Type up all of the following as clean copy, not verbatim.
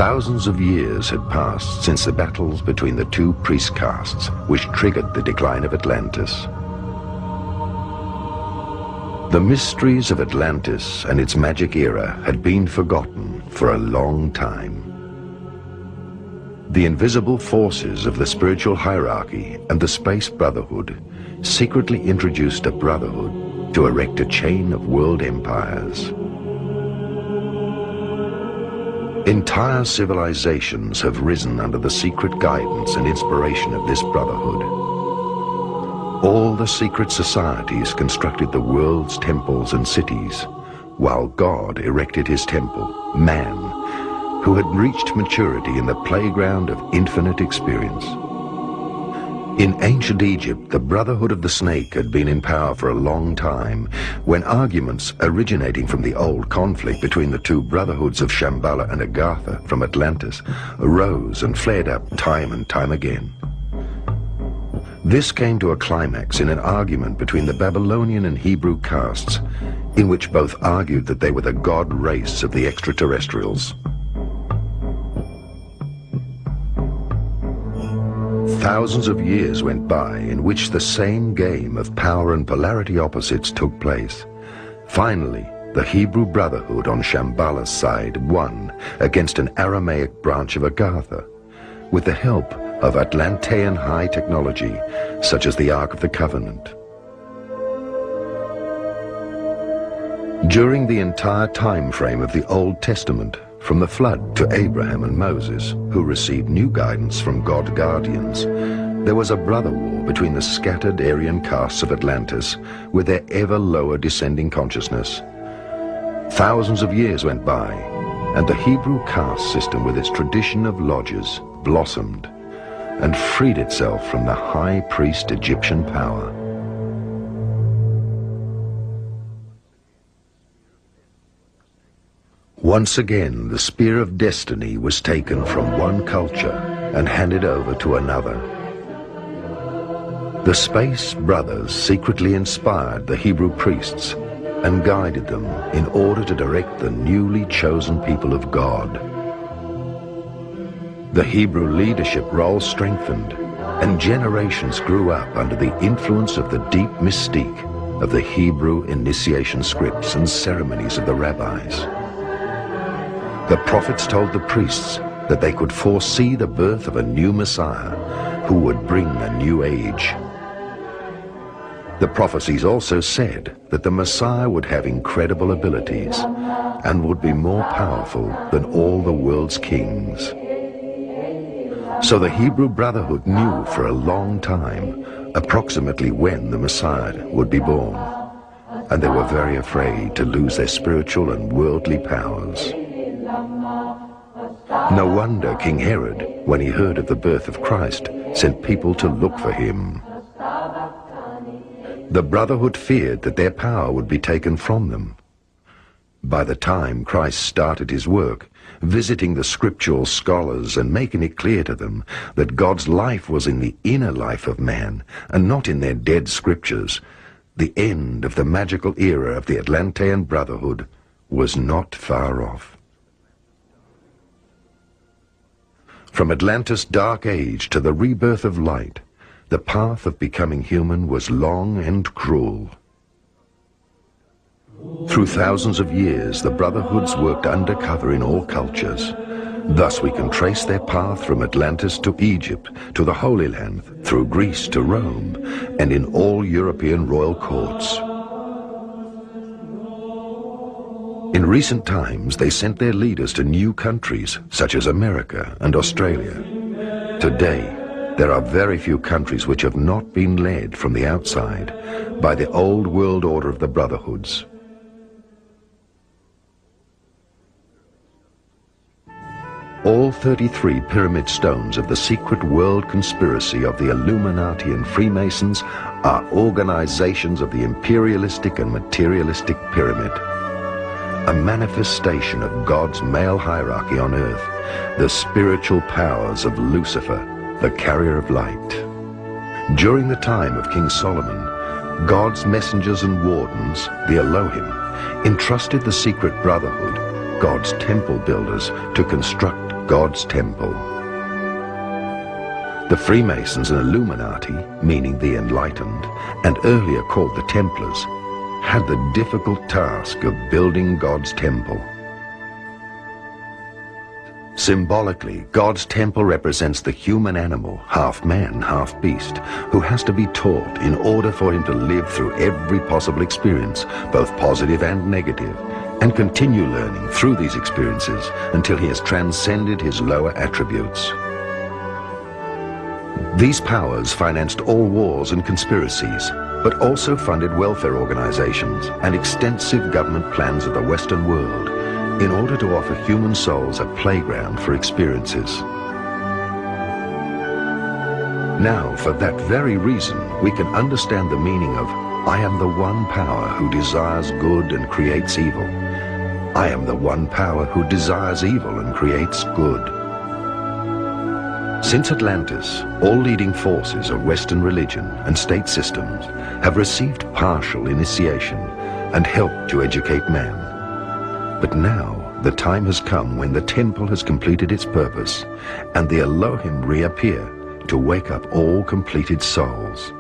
Thousands of years had passed since the battles between the two priest castes, which triggered the decline of Atlantis. The mysteries of Atlantis and its magic era had been forgotten for a long time. The invisible forces of the spiritual hierarchy and the Space Brotherhood secretly introduced a brotherhood to erect a chain of world empires. Entire civilizations have risen under the secret guidance and inspiration of this brotherhood. All the secret societies constructed the world's temples and cities, while God erected his temple, man, who had reached maturity in the playground of infinite experience. In ancient Egypt, the Brotherhood of the Snake had been in power for a long time, when arguments originating from the old conflict between the two brotherhoods of Shambhala and Agartha from Atlantis arose and flared up time and time again. This came to a climax in an argument between the Babylonian and Hebrew castes, in which both argued that they were the god race of the extraterrestrials. Thousands of years went by in which the same game of power and polarity opposites took place. Finally, the Hebrew Brotherhood on Shambhala's side won against an Aramaic branch of Agartha, with the help of Atlantean high technology, such as the Ark of the Covenant. During the entire time frame of the Old Testament, from the flood to Abraham and Moses, who received new guidance from God guardians, there was a brother war between the scattered Aryan castes of Atlantis with their ever lower descending consciousness. Thousands of years went by, and the Hebrew caste system with its tradition of lodges blossomed and freed itself from the high priest Egyptian power. Once again, the spear of destiny was taken from one culture and handed over to another. The Space Brothers secretly inspired the Hebrew priests and guided them in order to direct the newly chosen people of God. The Hebrew leadership role strengthened, and generations grew up under the influence of the deep mystique of the Hebrew initiation scripts and ceremonies of the rabbis. The prophets told the priests that they could foresee the birth of a new Messiah who would bring a new age. The prophecies also said that the Messiah would have incredible abilities and would be more powerful than all the world's kings. So the Hebrew Brotherhood knew for a long time approximately when the Messiah would be born, and they were very afraid to lose their spiritual and worldly powers. No wonder King Herod, when he heard of the birth of Christ, sent people to look for him. The Brotherhood feared that their power would be taken from them. By the time Christ started his work, visiting the scriptural scholars and making it clear to them that God's life was in the inner life of man and not in their dead scriptures, the end of the magical era of the Atlantean Brotherhood was not far off. From Atlantis' dark age to the rebirth of light, the path of becoming human was long and cruel. Through thousands of years, the Brotherhoods worked undercover in all cultures. Thus we can trace their path from Atlantis to Egypt, to the Holy Land, through Greece to Rome, and in all European royal courts. In recent times, they sent their leaders to new countries, such as America and Australia. Today, there are very few countries which have not been led from the outside by the old world order of the Brotherhoods. All 33 pyramid stones of the secret world conspiracy of the Illuminati and Freemasons are organizations of the imperialistic and materialistic pyramid, a manifestation of God's male hierarchy on earth, the spiritual powers of Lucifer, the carrier of light. During the time of King Solomon, God's messengers and wardens, the Elohim, entrusted the secret brotherhood, God's temple builders, to construct God's temple. The Freemasons and Illuminati, meaning the enlightened, and earlier called the Templars, had the difficult task of building God's temple. Symbolically, God's temple represents the human animal, half man, half beast, who has to be taught in order for him to live through every possible experience, both positive and negative, and continue learning through these experiences until he has transcended his lower attributes. These powers financed all wars and conspiracies, but also funded welfare organizations and extensive government plans of the Western world in order to offer human souls a playground for experiences. Now, for that very reason, we can understand the meaning of I am the one power who desires good and creates evil. I am the one power who desires evil and creates good. Since Atlantis, all leading forces of Western religion and state systems have received partial initiation and helped to educate man. But now the time has come when the temple has completed its purpose and the Elohim reappear to wake up all completed souls.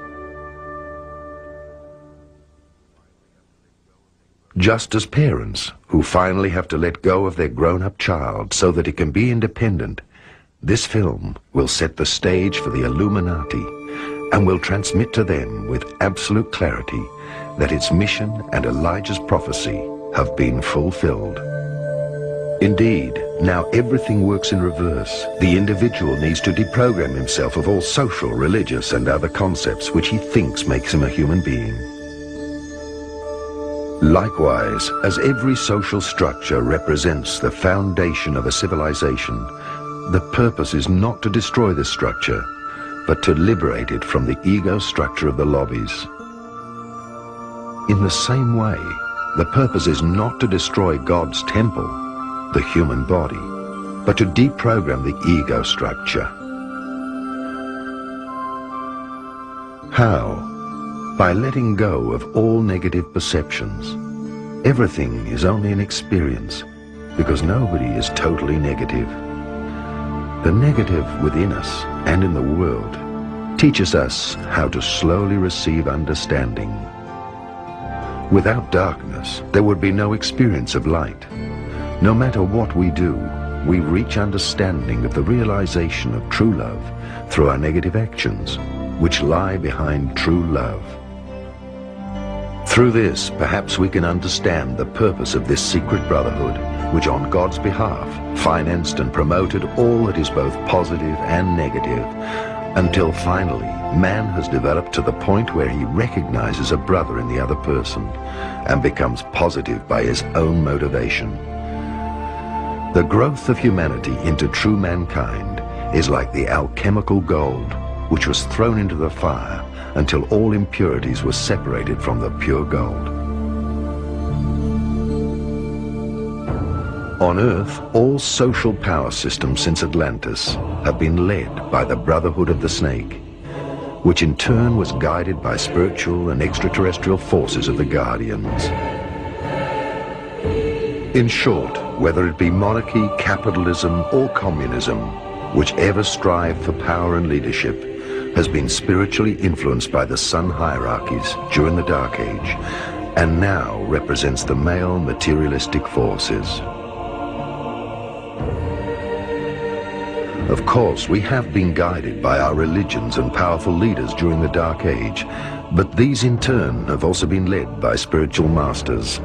Just as parents who finally have to let go of their grown-up child so that it can be independent, this film will set the stage for the Illuminati and will transmit to them with absolute clarity that its mission and Elijah's prophecy have been fulfilled. Indeed, now everything works in reverse. The individual needs to deprogram himself of all social, religious, and other concepts which he thinks makes him a human being. Likewise, as every social structure represents the foundation of a civilization, the purpose is not to destroy this structure, but to liberate it from the ego structure of the lobbies. In the same way, the purpose is not to destroy God's temple, the human body, but to deprogram the ego structure. How? By letting go of all negative perceptions. Everything is only an experience, because nobody is totally negative. The negative within us and in the world teaches us how to slowly receive understanding. Without darkness, there would be no experience of light. No matter what we do, we reach understanding of the realization of true love through our negative actions, which lie behind true love. Through this, perhaps we can understand the purpose of this secret brotherhood, which on God's behalf financed and promoted all that is both positive and negative, until finally man has developed to the point where he recognizes a brother in the other person and becomes positive by his own motivation. The growth of humanity into true mankind is like the alchemical gold, which was thrown into the fire until all impurities were separated from the pure gold. On Earth, all social power systems since Atlantis have been led by the Brotherhood of the Snake, which in turn was guided by spiritual and extraterrestrial forces of the Guardians. In short, whether it be monarchy, capitalism, or communism, whichever strive for power and leadership has been spiritually influenced by the sun hierarchies during the Dark Age, and now represents the male materialistic forces. Of course, we have been guided by our religions and powerful leaders during the Dark Age, but these in turn have also been led by spiritual masters.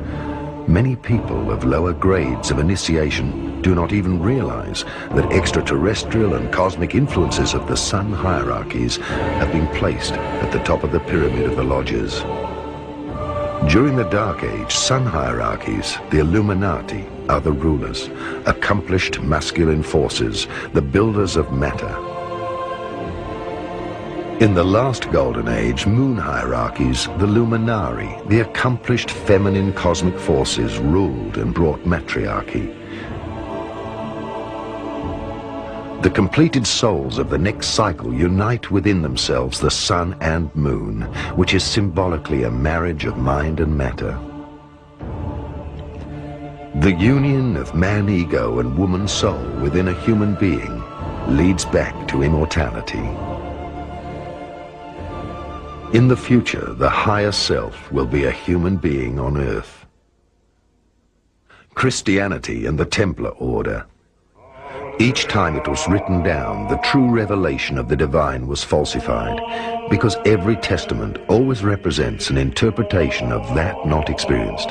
Many people of lower grades of initiation do not even realize that extraterrestrial and cosmic influences of the sun hierarchies have been placed at the top of the pyramid of the lodges. During the Dark Age, sun hierarchies, the Illuminati, are the rulers, accomplished masculine forces, the builders of matter. In the last Golden Age, moon hierarchies, the Luminari, the accomplished feminine cosmic forces, ruled and brought matriarchy. The completed souls of the next cycle unite within themselves the sun and moon, which is symbolically a marriage of mind and matter. The union of man ego and woman soul within a human being leads back to immortality. In the future, the higher self will be a human being on earth. Christianity and the Templar Order. Each time it was written down, the true revelation of the divine was falsified, because every testament always represents an interpretation of that not experienced.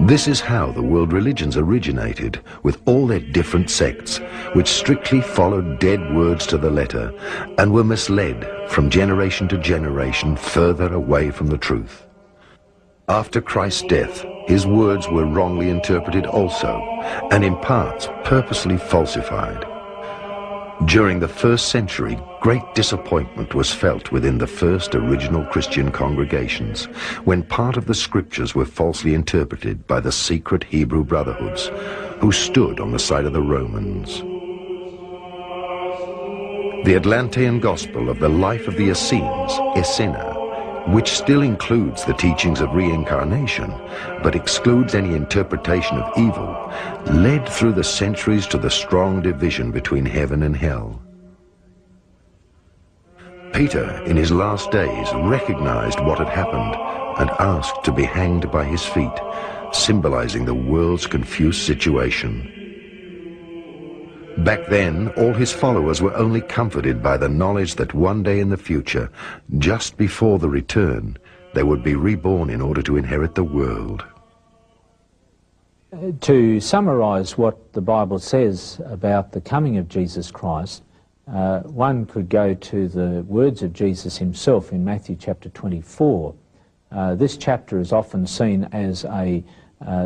This is how the world religions originated, with all their different sects, which strictly followed dead words to the letter and were misled from generation to generation further away from the truth. After Christ's death, his words were wrongly interpreted also, and in parts purposely falsified. During the first century, great disappointment was felt within the first original Christian congregations, when part of the scriptures were falsely interpreted by the secret Hebrew brotherhoods, who stood on the side of the Romans. The Atlantean gospel of the life of the Essenes, Essena, which still includes the teachings of reincarnation, but excludes any interpretation of evil, led through the centuries to the strong division between heaven and hell. Peter, in his last days, recognized what had happened and asked to be hanged by his feet, symbolizing the world's confused situation. Back then, all his followers were only comforted by the knowledge that one day in the future, just before the return, they would be reborn in order to inherit the world. To summarize what the Bible says about the coming of Jesus Christ, one could go to the words of Jesus himself in Matthew chapter 24. This chapter is often seen as a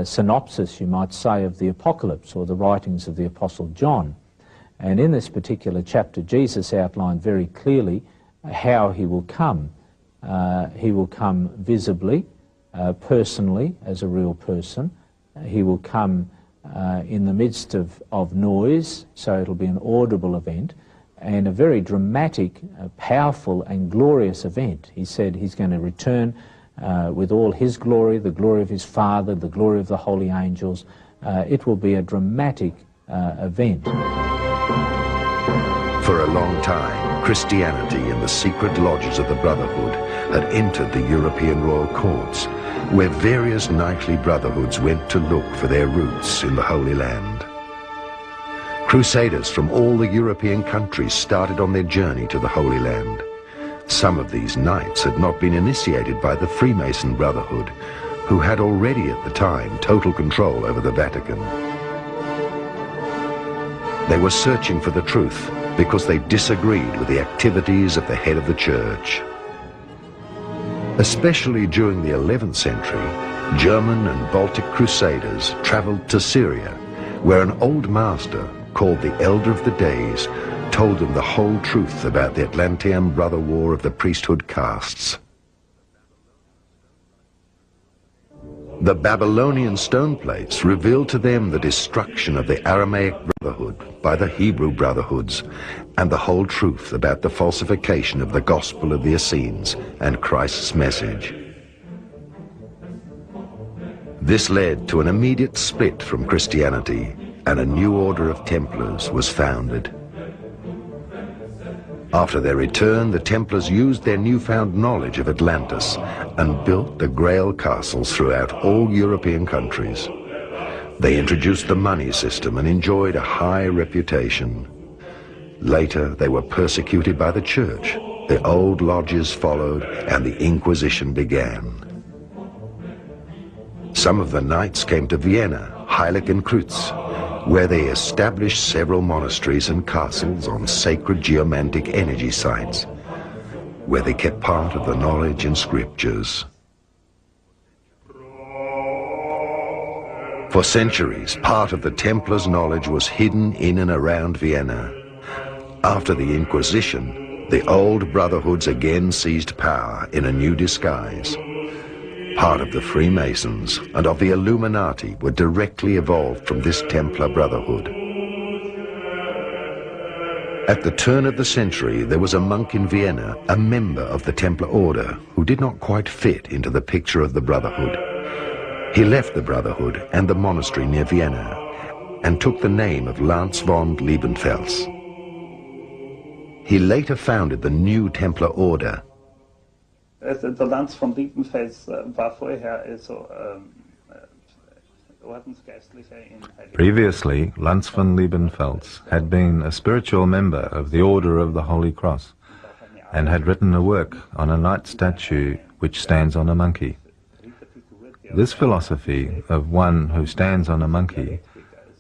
synopsis, you might say, of the Apocalypse or the writings of the Apostle John. And in this particular chapter, Jesus outlined very clearly how he will come. He will come visibly, personally, as a real person. He will come in the midst of noise, so it'll be an audible event, and a very dramatic, powerful and glorious event. He said he's going to return with all his glory, the glory of his Father, the glory of the holy angels. It will be a dramatic event. For a long time, Christianity and the secret lodges of the Brotherhood had entered the European royal courts, where various knightly brotherhoods went to look for their roots in the Holy Land. Crusaders from all the European countries started on their journey to the Holy Land. Some of these knights had not been initiated by the Freemason Brotherhood, who had already at the time total control over the Vatican. They were searching for the truth because they disagreed with the activities of the head of the church. Especially during the 11th century, German and Baltic crusaders traveled to Syria, where an old master called the Elder of the Days told them the whole truth about the Atlantean brother war of the priesthood castes. The Babylonian stone plates revealed to them the destruction of the Aramaic Brotherhood by the Hebrew Brotherhoods and the whole truth about the falsification of the gospel of the Essenes and Christ's message. This led to an immediate split from Christianity, and a new order of Templars was founded. After their return, the Templars used their newfound knowledge of Atlantis and built the Grail castles throughout all European countries. They introduced the money system and enjoyed a high reputation. Later, they were persecuted by the church. The old lodges followed, and the Inquisition began. Some of the knights came to Vienna, Heilig and Kreuz, where they established several monasteries and castles on sacred geomantic energy sites, where they kept part of the knowledge and scriptures. For centuries, part of the Templars' knowledge was hidden in and around Vienna. After the Inquisition, the old brotherhoods again seized power in a new disguise. Part of the Freemasons and of the Illuminati were directly evolved from this Templar Brotherhood. At the turn of the century, there was a monk in Vienna, a member of the Templar Order, who did not quite fit into the picture of the Brotherhood. He left the Brotherhood and the monastery near Vienna and took the name of Lance von Liebenfels. He later founded the new Templar Order. Der Lanz von Liebenfels war vorher also Ordensgeistlicher in Heilig. Previously, Lanz von Liebenfels had been a spiritual member of the Order of the Holy Cross and had written a work on a knight statue which stands on a monkey. This philosophy of one who stands on a monkey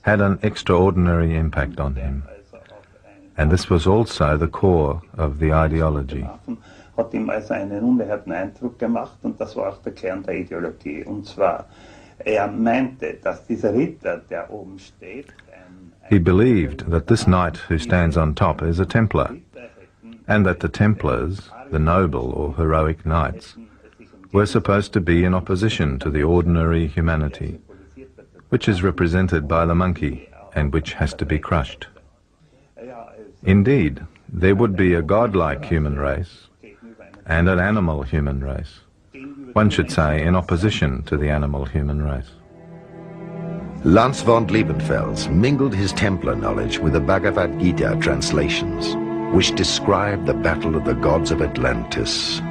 had an extraordinary impact on him, and this was also the core of the ideology. Hat ihm also einen unerhörten Eindruck gemacht, und das war auch der Kern der Ideologie. Und zwar, meinte, dass dieser Ritter, der oben steht, He believed that this knight who stands on top is a Templar, and that the Templars, the noble or heroic knights, were supposed to be in opposition to the ordinary humanity, which is represented by the monkey and which has to be crushed. Indeed, there would be a godlike human race and an animal human race, one should say in opposition to the animal human race. Lance von Liebenfels mingled his Templar knowledge with the Bhagavad Gita translations, which describe the battle of the gods of Atlantis.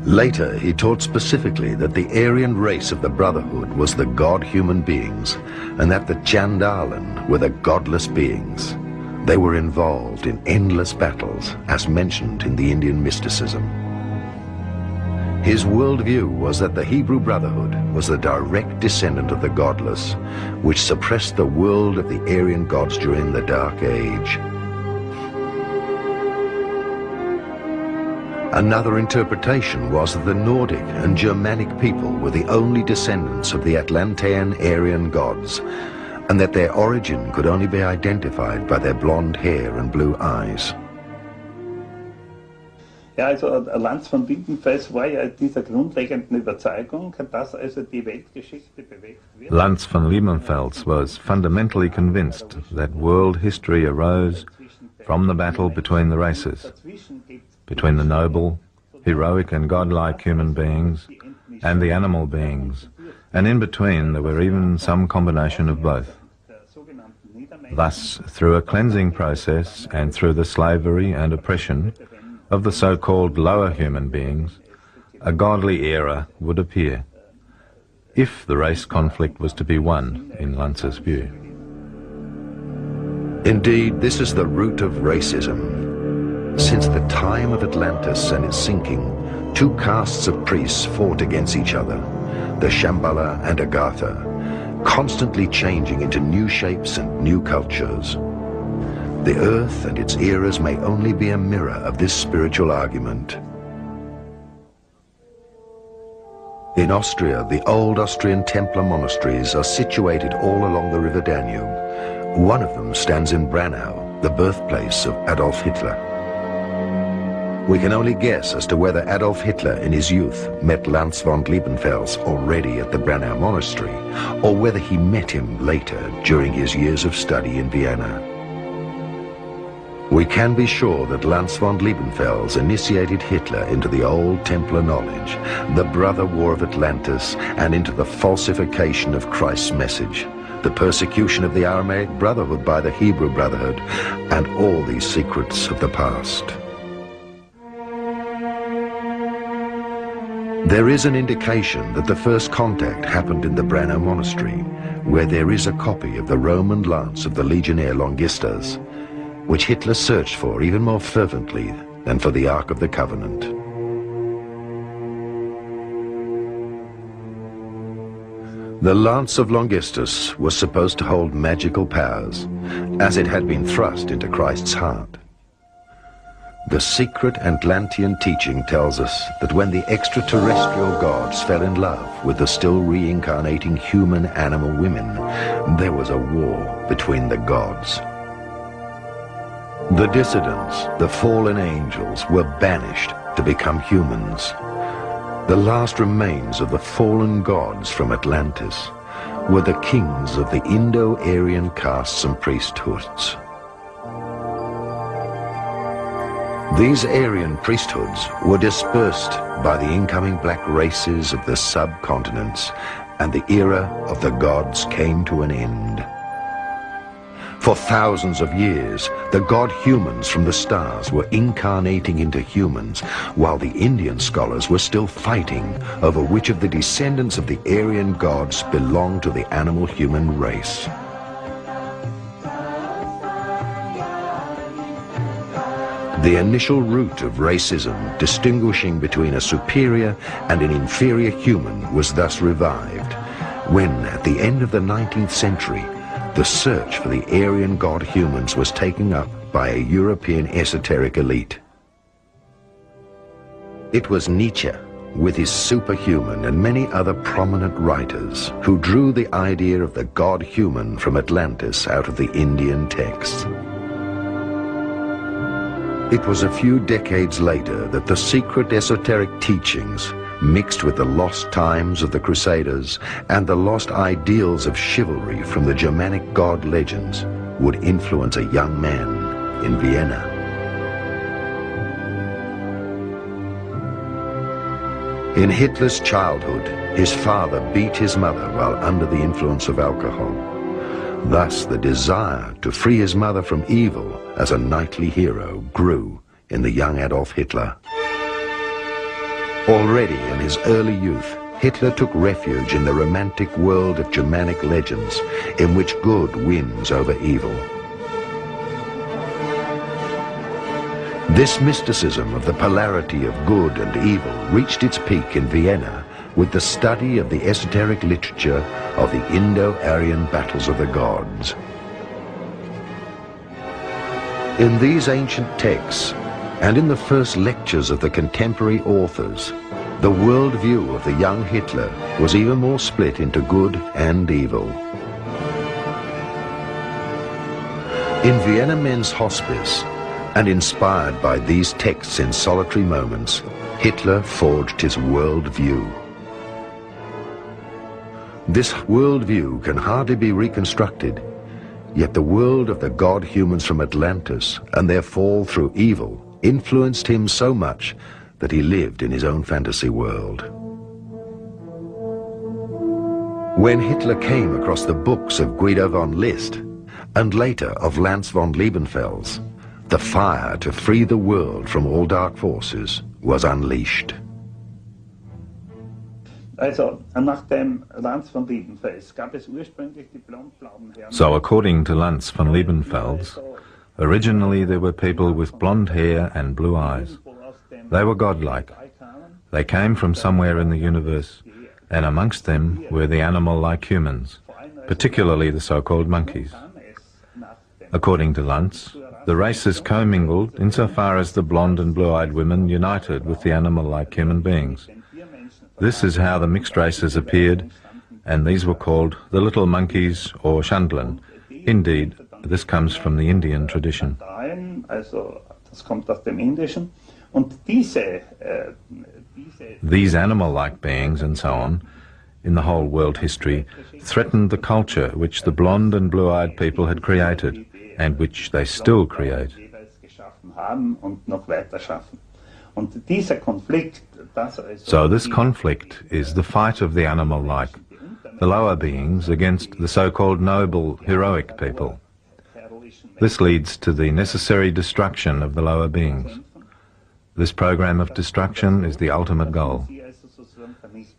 Later, he taught specifically that the Aryan race of the Brotherhood was the god-human beings, and that the Chandalan were the godless beings. They were involved in endless battles, as mentioned in the Indian mysticism. His worldview was that the Hebrew Brotherhood was the direct descendant of the godless, which suppressed the world of the Aryan gods during the Dark Age. Another interpretation was that the Nordic and Germanic people were the only descendants of the Atlantean Aryan gods, and that their origin could only be identified by their blonde hair and blue eyes. Ja, also Lanz von Liebenfels war ja dieser grundlegenden Überzeugung, dass also die Weltgeschichte bewegt wird. Lanz von Liebenfels was fundamentally convinced that world history arose from the battle between the races, between the noble, heroic and godlike human beings and the animal beings, and in between there were even some combination of both. Thus, through a cleansing process and through the slavery and oppression of the so-called lower human beings, a godly era would appear, if the race conflict was to be won, in Lanz's view. Indeed, this is the root of racism. Since the time of Atlantis and its sinking, two castes of priests fought against each other, the Shambhala and Agartha, constantly changing into new shapes and new cultures. The earth and its eras may only be a mirror of this spiritual argument. In Austria, the old Austrian Templar monasteries are situated all along the river Danube. One of them stands in Branau, the birthplace of Adolf Hitler. We can only guess as to whether Adolf Hitler in his youth met Lanz von Liebenfels already at the Branau monastery, or whether he met him later during his years of study in Vienna. We can be sure that Lanz von Liebenfels initiated Hitler into the old Templar knowledge, the brother war of Atlantis, and into the falsification of Christ's message, the persecution of the Aramaic Brotherhood by the Hebrew Brotherhood, and all these secrets of the past. There is an indication that the first contact happened in the Branau monastery, where there is a copy of the Roman lance of the legionnaire Longistas, which Hitler searched for even more fervently than for the Ark of the Covenant. The lance of Longistus was supposed to hold magical powers, as it had been thrust into Christ's heart. The secret Atlantean teaching tells us that when the extraterrestrial gods fell in love with the still reincarnating human animal women, there was a war between the gods. The dissidents, the fallen angels, were banished to become humans. The last remains of the fallen gods from Atlantis were the kings of the Indo-Aryan castes and priesthoods. These Aryan priesthoods were dispersed by the incoming black races of the subcontinents, and the era of the gods came to an end. For thousands of years, the god humans from the stars were incarnating into humans, while the Indian scholars were still fighting over which of the descendants of the Aryan gods belonged to the animal-human race. The initial root of racism, distinguishing between a superior and an inferior human, was thus revived, when, at the end of the 19th century, the search for the Aryan god humans was taken up by a European esoteric elite. It was Nietzsche, with his superhuman and many other prominent writers, who drew the idea of the god human from Atlantis out of the Indian texts. It was a few decades later that the secret esoteric teachings, mixed with the lost times of the Crusaders and the lost ideals of chivalry from the Germanic god legends, would influence a young man in Vienna. In Hitler's childhood, his father beat his mother while under the influence of alcohol. Thus, the desire to free his mother from evil as a knightly hero grew in the young Adolf Hitler. Already in his early youth, Hitler took refuge in the romantic world of Germanic legends, in which good wins over evil. This mysticism of the polarity of good and evil reached its peak in Vienna with the study of the esoteric literature of the Indo-Aryan battles of the gods. In these ancient texts, and in the first lectures of the contemporary authors, the worldview of the young Hitler was even more split into good and evil. In Vienna Men's Hospice, and inspired by these texts in solitary moments, Hitler forged his worldview. This worldview can hardly be reconstructed, yet the world of the god humans from Atlantis and their fall through evil influenced him so much that he lived in his own fantasy world. When Hitler came across the books of Guido von List, and later of Lance von Liebenfels, the fire to free the world from all dark forces was unleashed. So according to Lance von Liebenfels, originally there were people with blonde hair and blue eyes. They were godlike. They came from somewhere in the universe, and amongst them were the animal-like humans, particularly the so-called monkeys. According to Lantz, the races commingled insofar as the blonde and blue-eyed women united with the animal-like human beings. This is how the mixed races appeared, and these were called the little monkeys or Chandlan. Indeed, this comes from the Indian tradition. These animal-like beings and so on, in the whole world history, threatened the culture which the blonde and blue-eyed people had created, and which they still create. So this conflict is the fight of the animal-like, the lower beings against the so-called noble, heroic people. This leads to the necessary destruction of the lower beings. This program of destruction is the ultimate goal.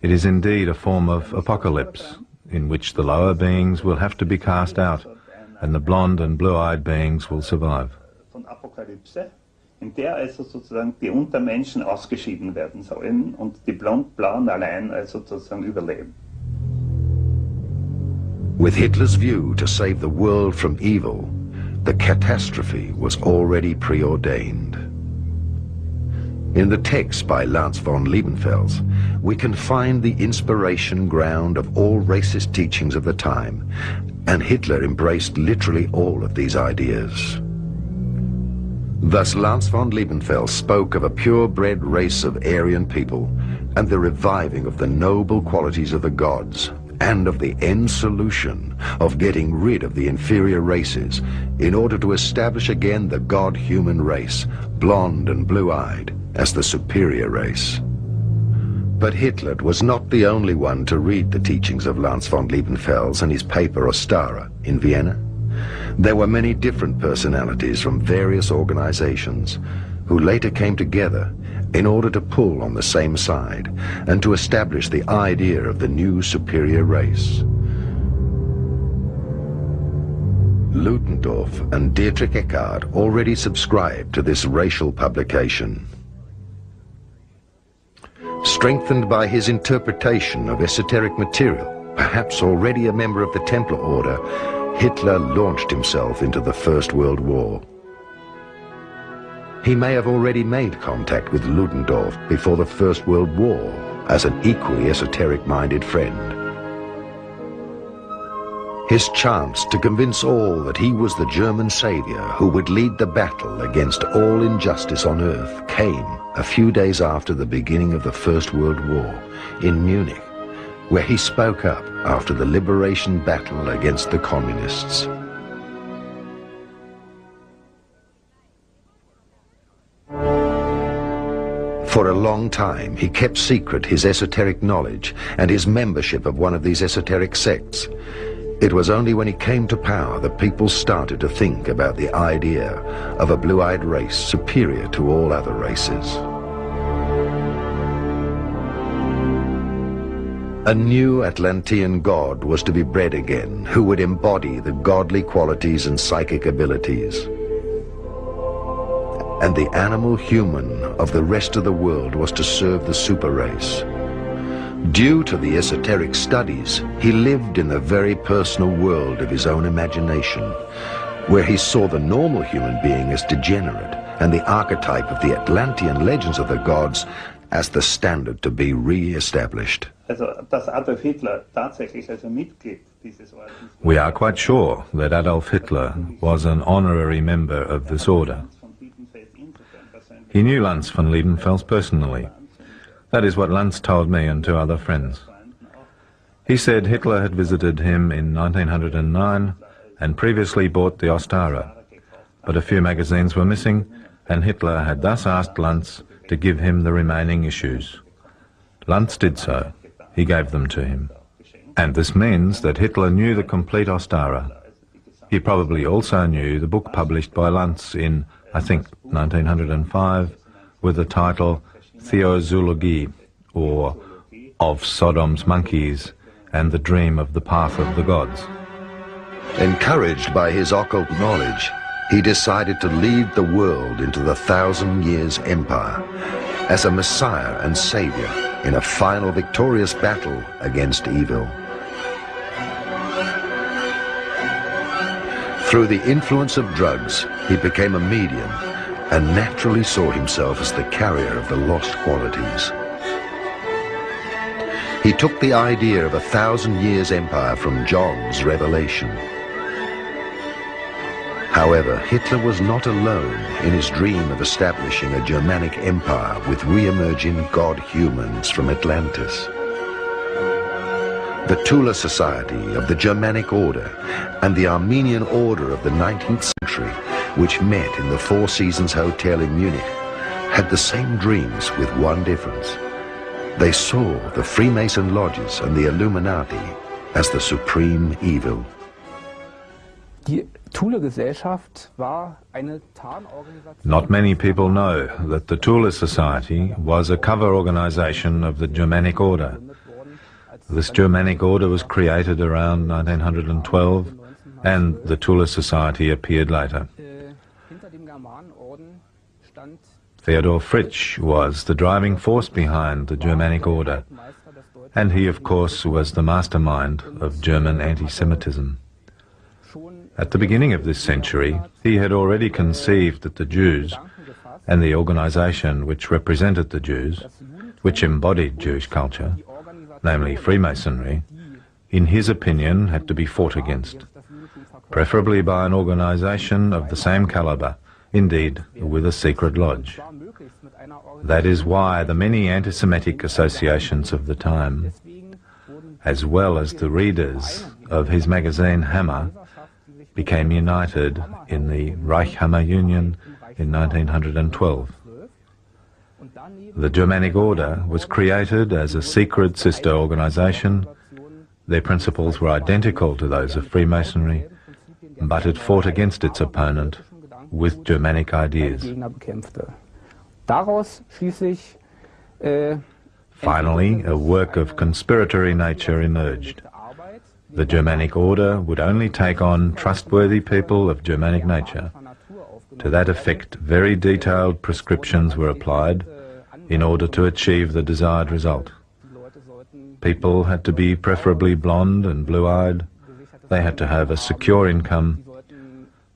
It is indeed a form of apocalypse, in which the lower beings will have to be cast out, and the blonde and blue-eyed beings will survive. In der also sozusagen die Untermenschen ausgeschieden werden sollen und die Blond-Blauen allein also sozusagen überleben. With Hitler's view to save the world from evil, the catastrophe was already preordained. In the text by Lance von Liebenfels, we can find the inspiration ground of all racist teachings of the time, and Hitler embraced literally all of these ideas. Thus, Lance von Liebenfels spoke of a purebred race of Aryan people and the reviving of the noble qualities of the gods and of the end solution of getting rid of the inferior races in order to establish again the God-human race, blonde and blue-eyed, as the superior race. But Hitler was not the only one to read the teachings of Lanz von Liebenfels and his paper Ostara in Vienna. There were many different personalities from various organizations who later came together in order to pull on the same side and to establish the idea of the new superior race. Ludendorff and Dietrich Eckart already subscribed to this racial publication. Strengthened by his interpretation of esoteric material, perhaps already a member of the Templar Order, Hitler launched himself into the First World War. He may have already made contact with Ludendorff before the First World War as an equally esoteric-minded friend. His chance to convince all that he was the German savior who would lead the battle against all injustice on earth came a few days after the beginning of the First World War in Munich, where he spoke up after the liberation battle against the communists. For a long time, he kept secret his esoteric knowledge and his membership of one of these esoteric sects. It was only when he came to power that people started to think about the idea of a blue-eyed race superior to all other races. A new Atlantean god was to be bred again, who would embody the godly qualities and psychic abilities. And the animal human of the rest of the world was to serve the super race. Due to the esoteric studies, he lived in the very personal world of his own imagination, where he saw the normal human being as degenerate and the archetype of the Atlantean legends of the gods as the standard to be re-established. We are quite sure that Adolf Hitler was an honorary member of this order. He knew Lanz von Liebenfels personally. That is what Lanz told me and two other friends. He said Hitler had visited him in 1909 and previously bought the Ostara, but a few magazines were missing, and Hitler had thus asked Lanz to give him the remaining issues. Lanz did so. He gave them to him. And this means that Hitler knew the complete Ostara. He probably also knew the book published by Lanz in, I think, 1905, with the title Theozoologie, or Of Sodom's Monkeys and the Dream of the Path of the Gods. Encouraged by his occult knowledge, he decided to lead the world into the 1,000 Years Empire as a messiah and savior in a final victorious battle against evil. Through the influence of drugs, he became a medium and naturally saw himself as the carrier of the lost qualities. He took the idea of a 1,000 Years Empire from John's Revelation. However, Hitler was not alone in his dream of establishing a Germanic empire with re-emerging god-humans from Atlantis. The Tula Society of the Germanic Order and the Armenian Order of the 19th century, which met in the Four Seasons Hotel in Munich, had the same dreams with one difference. They saw the Freemason lodges and the Illuminati as the supreme evil. Not many people know that the Tula Society was a cover organization of the Germanic Order. This Germanic Order was created around 1912, and the Tula Society appeared later. Theodor Fritsch was the driving force behind the Germanic Order, and he, of course, was the mastermind of German anti-Semitism. At the beginning of this century, he had already conceived that the Jews, and the organization which represented the Jews, which embodied Jewish culture, namely Freemasonry, in his opinion had to be fought against, preferably by an organization of the same caliber, indeed with a secret lodge. That is why the many anti-Semitic associations of the time, as well as the readers of his magazine Hammer, became united in the Reichshammer Union in 1912. The Germanic Order was created as a secret sister organisation. Their principles were identical to those of Freemasonry, but it fought against its opponent with Germanic ideas. Finally, a work of conspiratory nature emerged. The Germanic Order would only take on trustworthy people of Germanic nature. To that effect, very detailed prescriptions were applied in order to achieve the desired result. People had to be preferably blonde and blue-eyed. They had to have a secure income.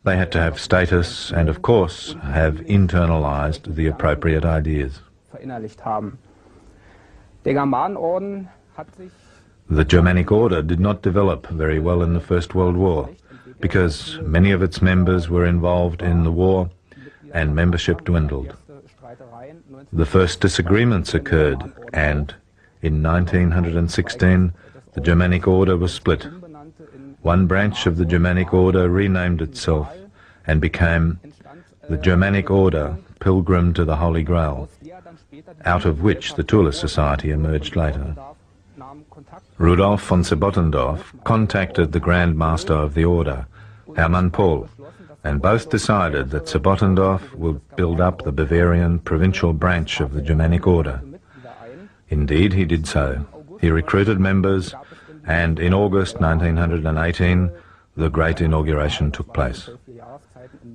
They had to have status and, of course, have internalized the appropriate ideas. The Germanic Order did not develop very well in the First World War because many of its members were involved in the war and membership dwindled. The first disagreements occurred, and in 1916 the Germanic Order was split. One branch of the Germanic Order renamed itself and became the Germanic Order Pilgrim to the Holy Grail, out of which the Thule Society emerged later. Rudolf von Sebottendorf contacted the Grand Master of the Order, Hermann Pohl, and both decided that Sebottendorf would build up the Bavarian provincial branch of the Germanic Order. Indeed, he did so. He recruited members, and in August 1918, the great inauguration took place.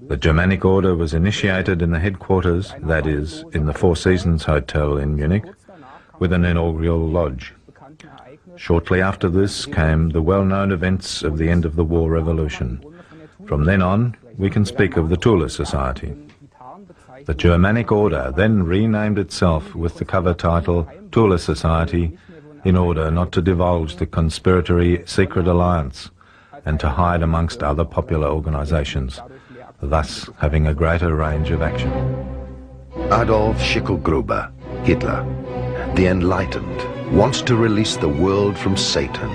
The Germanic Order was initiated in the headquarters, that is, in the Four Seasons Hotel in Munich, with an inaugural lodge. Shortly after this came the well-known events of the end of the war revolution. From then on, we can speak of the Thule Society. The Germanic Order then renamed itself with the cover title Thule Society in order not to divulge the conspiratory secret alliance and to hide amongst other popular organizations, thus having a greater range of action. Adolf Schicklgruber, Hitler, the Enlightened, wants to release the world from Satan.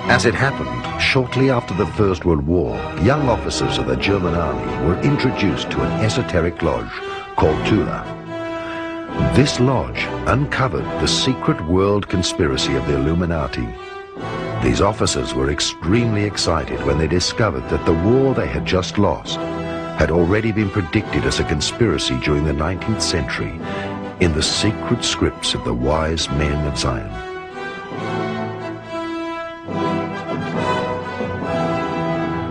As it happened, shortly after the First World War, young officers of the German army were introduced to an esoteric lodge called Thule. This lodge uncovered the secret world conspiracy of the Illuminati. These officers were extremely excited when they discovered that the war they had just lost had already been predicted as a conspiracy during the 19th century in the secret scripts of the wise men of Zion.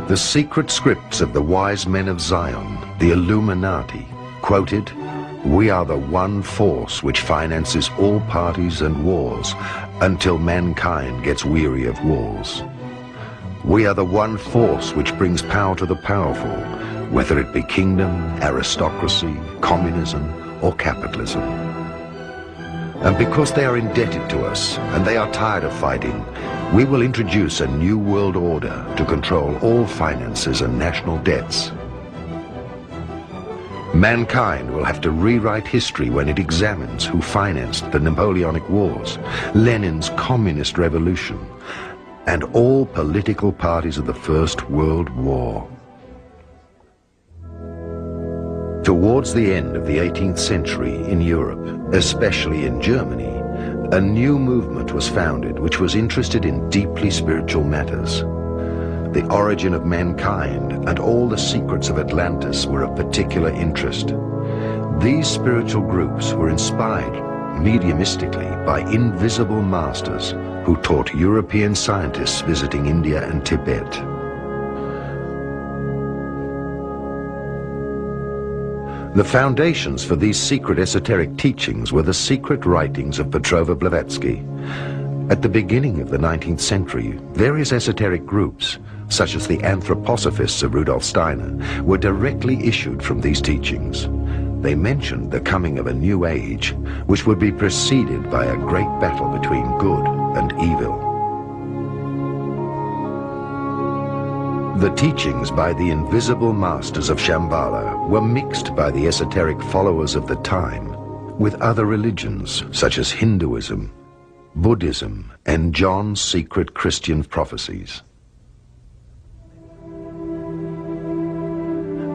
The secret scripts of the wise men of Zion, the Illuminati, quoted, "We are the one force which finances all parties and wars until mankind gets weary of wars. We are the one force which brings power to the powerful, whether it be kingdom, aristocracy, communism, or capitalism. And because they are indebted to us and they are tired of fighting, we will introduce a new world order to control all finances and national debts. Mankind will have to rewrite history when it examines who financed the Napoleonic Wars, Lenin's Communist Revolution, and all political parties of the First World War." Towards the end of the 18th century in Europe, especially in Germany, a new movement was founded which was interested in deeply spiritual matters. The origin of mankind and all the secrets of Atlantis were of particular interest. These spiritual groups were inspired mediumistically by invisible masters who taught European scientists visiting India and Tibet. The foundations for these secret esoteric teachings were the secret writings of Petrova Blavatsky. At the beginning of the 19th century, various esoteric groups, such as the Anthroposophists of Rudolf Steiner, were directly issued from these teachings. They mentioned the coming of a new age, which would be preceded by a great battle between good and evil. The teachings by the invisible masters of Shambhala were mixed by the esoteric followers of the time with other religions, such as Hinduism, Buddhism, and John's secret Christian prophecies.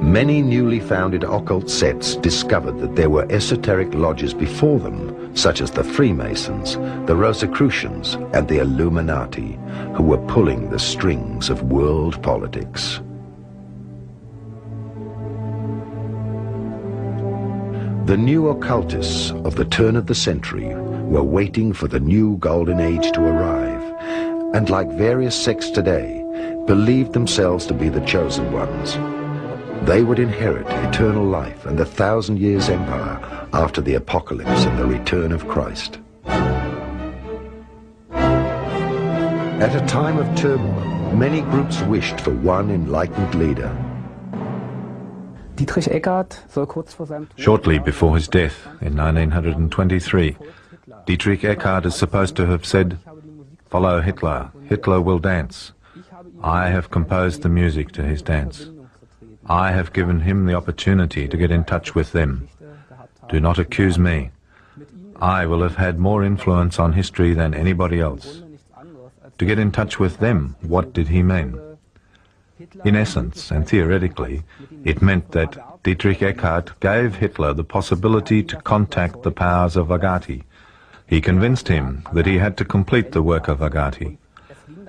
Many newly founded occult sects discovered that there were esoteric lodges before them, such as the Freemasons, the Rosicrucians, and the Illuminati, who were pulling the strings of world politics. The new occultists of the turn of the century were waiting for the new golden age to arrive, and like various sects today, believed themselves to be the chosen ones. They would inherit eternal life and the 1,000 years empire after the apocalypse and the return of Christ. At a time of turmoil, many groups wished for one enlightened leader. Shortly before his death in 1923, Dietrich Eckart is supposed to have said, "Follow Hitler, Hitler will dance. I have composed the music to his dance. I have given him the opportunity to get in touch with them. Do not accuse me. I will have had more influence on history than anybody else." To get in touch with them, what did he mean? In essence, and theoretically, it meant that Dietrich Eckart gave Hitler the possibility to contact the powers of Agati. He convinced him that he had to complete the work of Agati.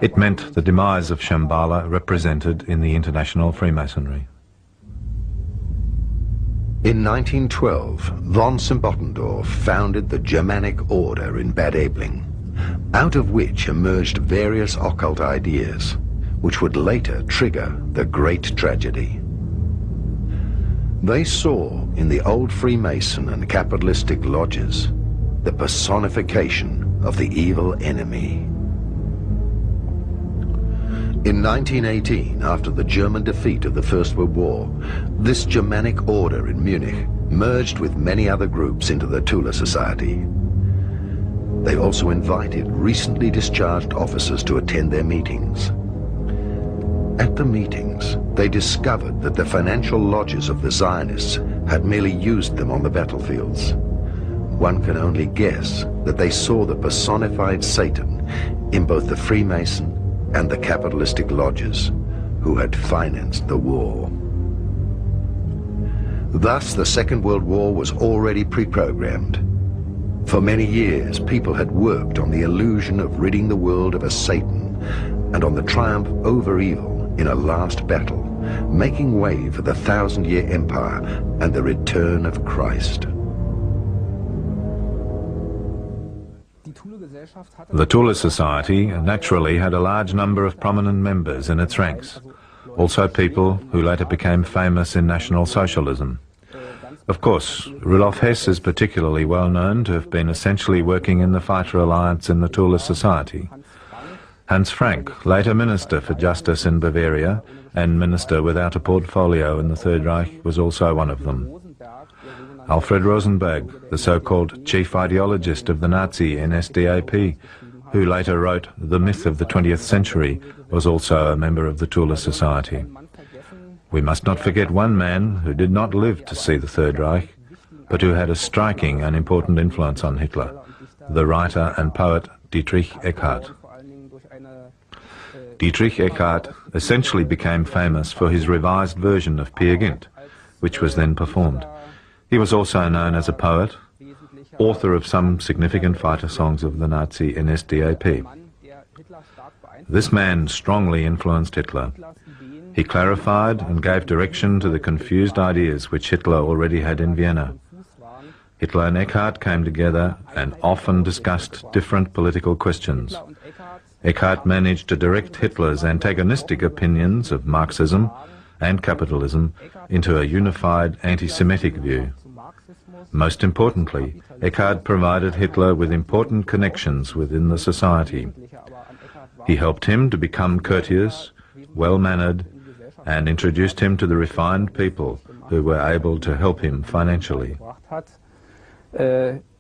It meant the demise of Shambhala represented in the international Freemasonry. In 1912, von Symbottendorf founded the Germanic Order in Bad Aibling, out of which emerged various occult ideas, which would later trigger the Great Tragedy. They saw in the old Freemason and capitalistic lodges the personification of the evil enemy. In 1918, after the German defeat of the First World War, this Germanic order in Munich merged with many other groups into the Thule Society. They also invited recently discharged officers to attend their meetings. At the meetings, they discovered that the financial lodges of the Zionists had merely used them on the battlefields. One can only guess that they saw the personified Satan in both the Freemason and the capitalistic lodges who had financed the war. Thus, the Second World War was already pre-programmed. For many years, people had worked on the illusion of ridding the world of a Satan and on the triumph over evil in a last battle, making way for the 1,000-year empire and the return of Christ. The Thule Society naturally had a large number of prominent members in its ranks, also people who later became famous in National Socialism. Of course, Rudolf Hess is particularly well known to have been essentially working in the Fighter Alliance in the Thule Society. Hans Frank, later Minister for Justice in Bavaria and Minister without a portfolio in the Third Reich, was also one of them. Alfred Rosenberg, the so-called chief ideologist of the Nazi NSDAP, who later wrote The Myth of the 20th Century, was also a member of the Thule Society. We must not forget one man who did not live to see the Third Reich, but who had a striking and important influence on Hitler, the writer and poet Dietrich Eckart. Dietrich Eckart essentially became famous for his revised version of Peer Gynt, which was then performed. He was also known as a poet, author of some significant fighter songs of the Nazi NSDAP. This man strongly influenced Hitler. He clarified and gave direction to the confused ideas which Hitler already had in Vienna. Hitler and Eckart came together and often discussed different political questions. Eckart managed to direct Hitler's antagonistic opinions of Marxism and capitalism into a unified anti-Semitic view. Most importantly, Eckart provided Hitler with important connections within the society. He helped him to become courteous, well-mannered, and introduced him to the refined people who were able to help him financially.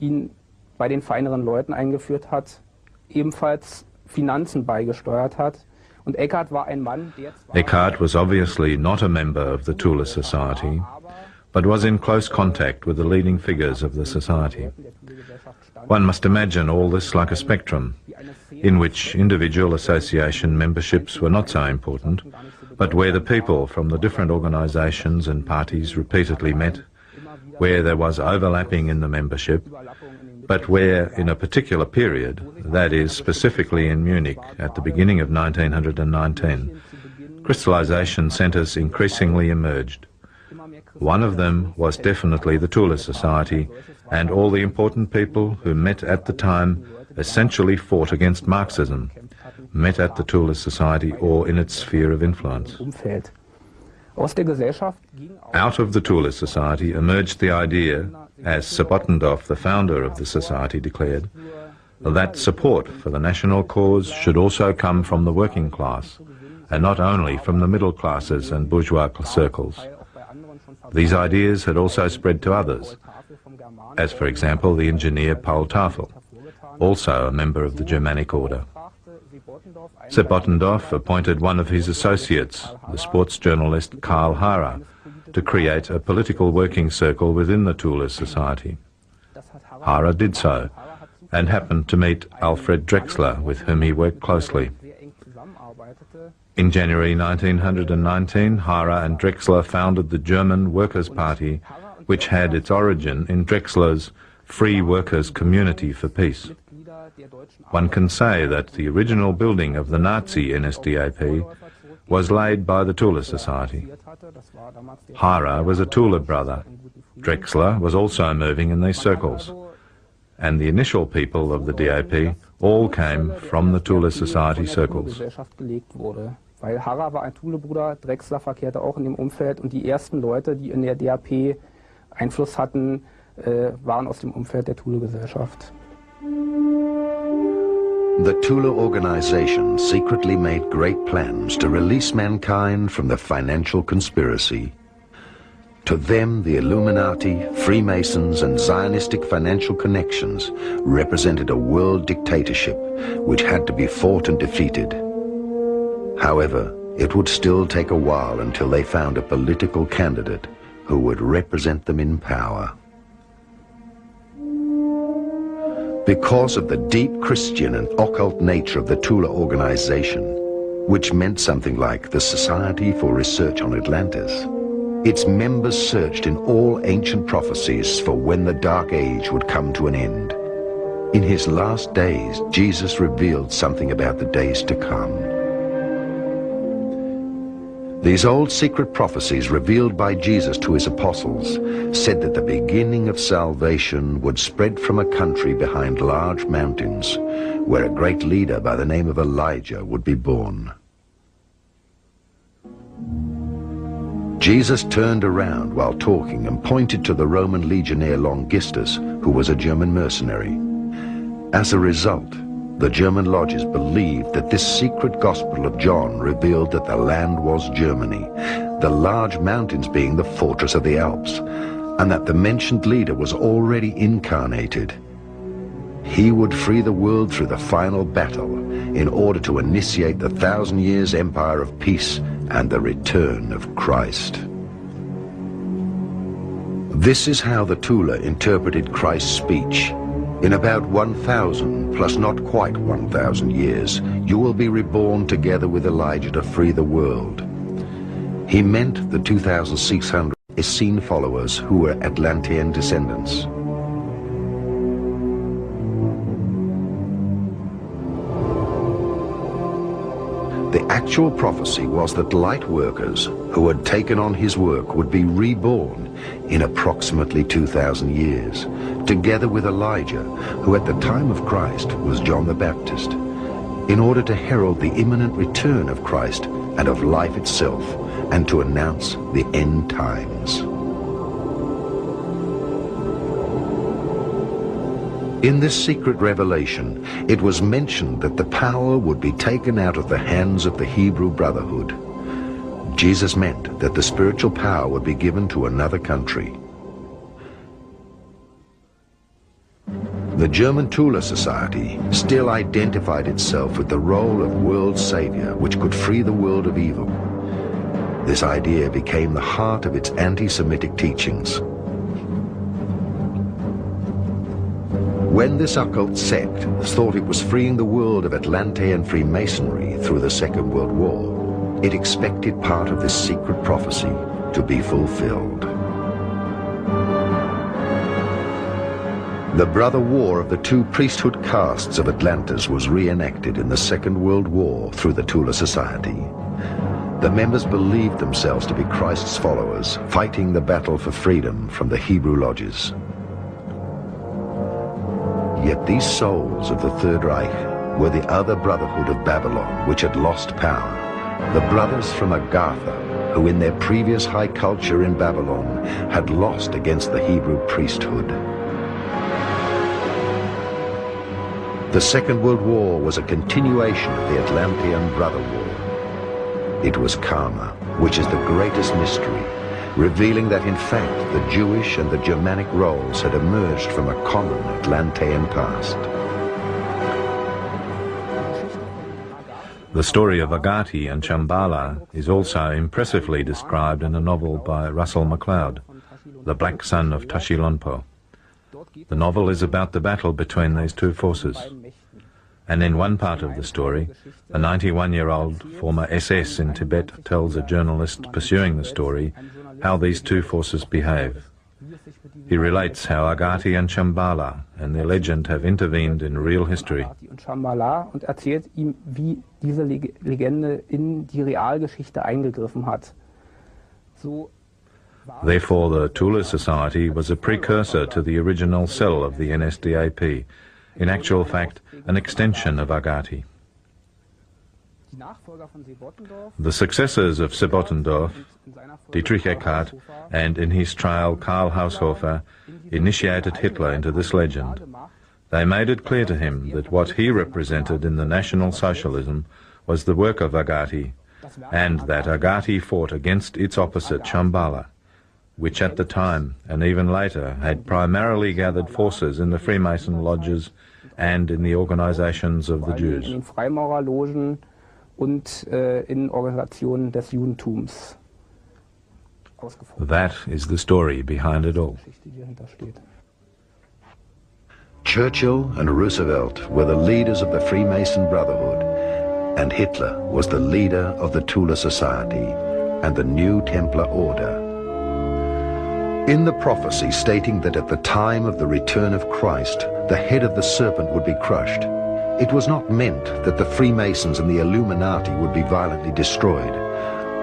Ihn bei den feineren Leuten eingeführt hat, ebenfalls Finanzen beigesteuert hat. Und Eckart war ein Mann, der Eckart was obviously not a member of the Thule Society, but was in close contact with the leading figures of the society. One must imagine all this like a spectrum, in which individual association memberships were not so important, but where the people from the different organisations and parties repeatedly met, where there was overlapping in the membership, but where in a particular period, that is specifically in Munich at the beginning of 1919, crystallisation centres increasingly emerged. One of them was definitely the Tula Society, and all the important people who met at the time essentially fought against Marxism, met at the Tula Society or in its sphere of influence. Out of the Tula Society emerged the idea, as Sebottendorf, the founder of the society, declared, that support for the national cause should also come from the working class, and not only from the middle classes and bourgeois circles. These ideas had also spread to others, as for example the engineer Paul Tafel, also a member of the Germanic order. Sebottendorf appointed one of his associates, the sports journalist Karl Hara, to create a political working circle within the Tula Society. Hara did so, and happened to meet Alfred Drexler, with whom he worked closely. In January 1919, Hara and Drexler founded the German Workers' Party, which had its origin in Drexler's Free Workers' Community for Peace. One can say that the original building of the Nazi NSDAP was laid by the Tula Society. Hara was a Tula brother. Drexler was also moving in these circles. And the initial people of the DAP all came from the Tula Society circles. Weil Hara war ein Thule-Bruder, Drexler verkehrte auch in dem Umfeld und die ersten Leute, die in der DAP Einfluss hatten, waren aus dem Umfeld der Thule-Gesellschaft. The Tula organization secretly made great plans to release mankind from the financial conspiracy. To them, the Illuminati, Freemasons, and Zionistic financial connections represented a world dictatorship which had to be fought and defeated. However, it would still take a while until they found a political candidate who would represent them in power. Because of the deep Christian and occult nature of the Tula organization, which meant something like the Society for Research on Atlantis, its members searched in all ancient prophecies for when the Dark Age would come to an end. In his last days, Jesus revealed something about the days to come. These old secret prophecies revealed by Jesus to his apostles said that the beginning of salvation would spread from a country behind large mountains, where a great leader by the name of Elijah would be born. Jesus turned around while talking and pointed to the Roman legionnaire Longistus, who was a German mercenary. As a result, the German lodges believed that this secret gospel of John revealed that the land was Germany, the large mountains being the fortress of the Alps, and that the mentioned leader was already incarnated. He would free the world through the final battle in order to initiate the 1,000 years empire of peace and the return of Christ. This is how the Tula interpreted Christ's speech. In about 1,000, plus not quite 1,000 years, you will be reborn together with Elijah to free the world. He meant the 2,600 Essene followers who were Atlantean descendants. The actual prophecy was that light workers who had taken on his work would be reborn in approximately 2,000 years, together with Elijah, who at the time of Christ was John the Baptist, in order to herald the imminent return of Christ and of life itself, and to announce the end times. In this secret revelation, it was mentioned that the power would be taken out of the hands of the Hebrew Brotherhood. Jesus meant that the spiritual power would be given to another country. The German Tula Society still identified itself with the role of world savior which could free the world of evil. This idea became the heart of its anti-Semitic teachings. When this occult sect thought it was freeing the world of Atlantean Freemasonry through the Second World War, it expected part of this secret prophecy to be fulfilled. The brother war of the two priesthood castes of Atlantis was reenacted in the Second World War through the Tula Society. The members believed themselves to be Christ's followers, fighting the battle for freedom from the Hebrew lodges. Yet these souls of the Third Reich were the other brotherhood of Babylon which had lost power, the brothers from Agartha, who in their previous high culture in Babylon had lost against the Hebrew priesthood. The Second World War was a continuation of the Atlantean Brother War. It was karma, which is the greatest mystery, revealing that in fact the Jewish and the Germanic roles had emerged from a common Atlantean past. The story of Agati and Shambhala is also impressively described in a novel by Russell McLeod, The Black Sun of Tashilonpo. The novel is about the battle between these two forces. And in one part of the story, a 91-year-old former SS in Tibet tells a journalist pursuing the story how these two forces behave. He relates how Agati and Shambhala and their legend have intervened in real history. Und erzählt ihm, wie diese Legende in die Realgeschichte eingegriffen hat. Therefore, the Tula Society was a precursor to the original cell of the NSDAP, in actual fact, an extension of Agati. The successors of Sebottendorf, Dietrich Eckart, and in his trial Karl Haushofer, initiated Hitler into this legend. They made it clear to him that what he represented in the National Socialism was the work of Agati, and that Agati fought against its opposite Shambhala, which at the time, and even later, had primarily gathered forces in the Freemason lodges and in the organizations of the Jews. In Freimaurerlogen und in Organisationen des Judentums. That is the story behind it all. Churchill and Roosevelt were the leaders of the Freemason Brotherhood, and Hitler was the leader of the Tula Society and the New Templar Order. In the prophecy stating that at the time of the return of Christ, the head of the serpent would be crushed, it was not meant that the Freemasons and the Illuminati would be violently destroyed.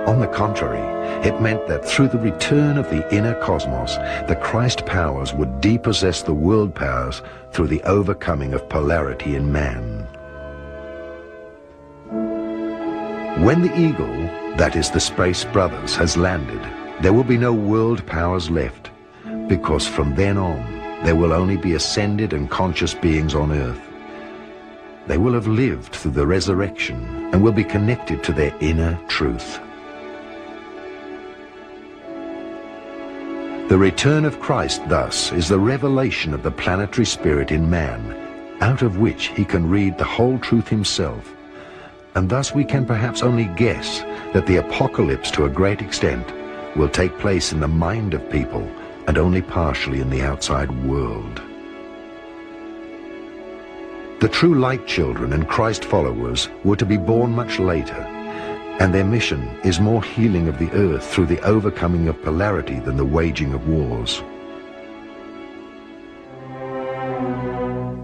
On the contrary, it meant that through the return of the inner cosmos, the Christ powers would depossess the world powers through the overcoming of polarity in man. When the Eagle, that is the Space Brothers, has landed, there will be no world powers left, because from then on, there will only be ascended and conscious beings on Earth. They will have lived through the resurrection and will be connected to their inner truth. The return of Christ, thus, is the revelation of the planetary spirit in man, out of which he can read the whole truth himself, and thus we can perhaps only guess that the apocalypse, to a great extent, will take place in the mind of people and only partially in the outside world. The true light children and Christ followers were to be born much later, and their mission is more healing of the earth through the overcoming of polarity than the waging of wars.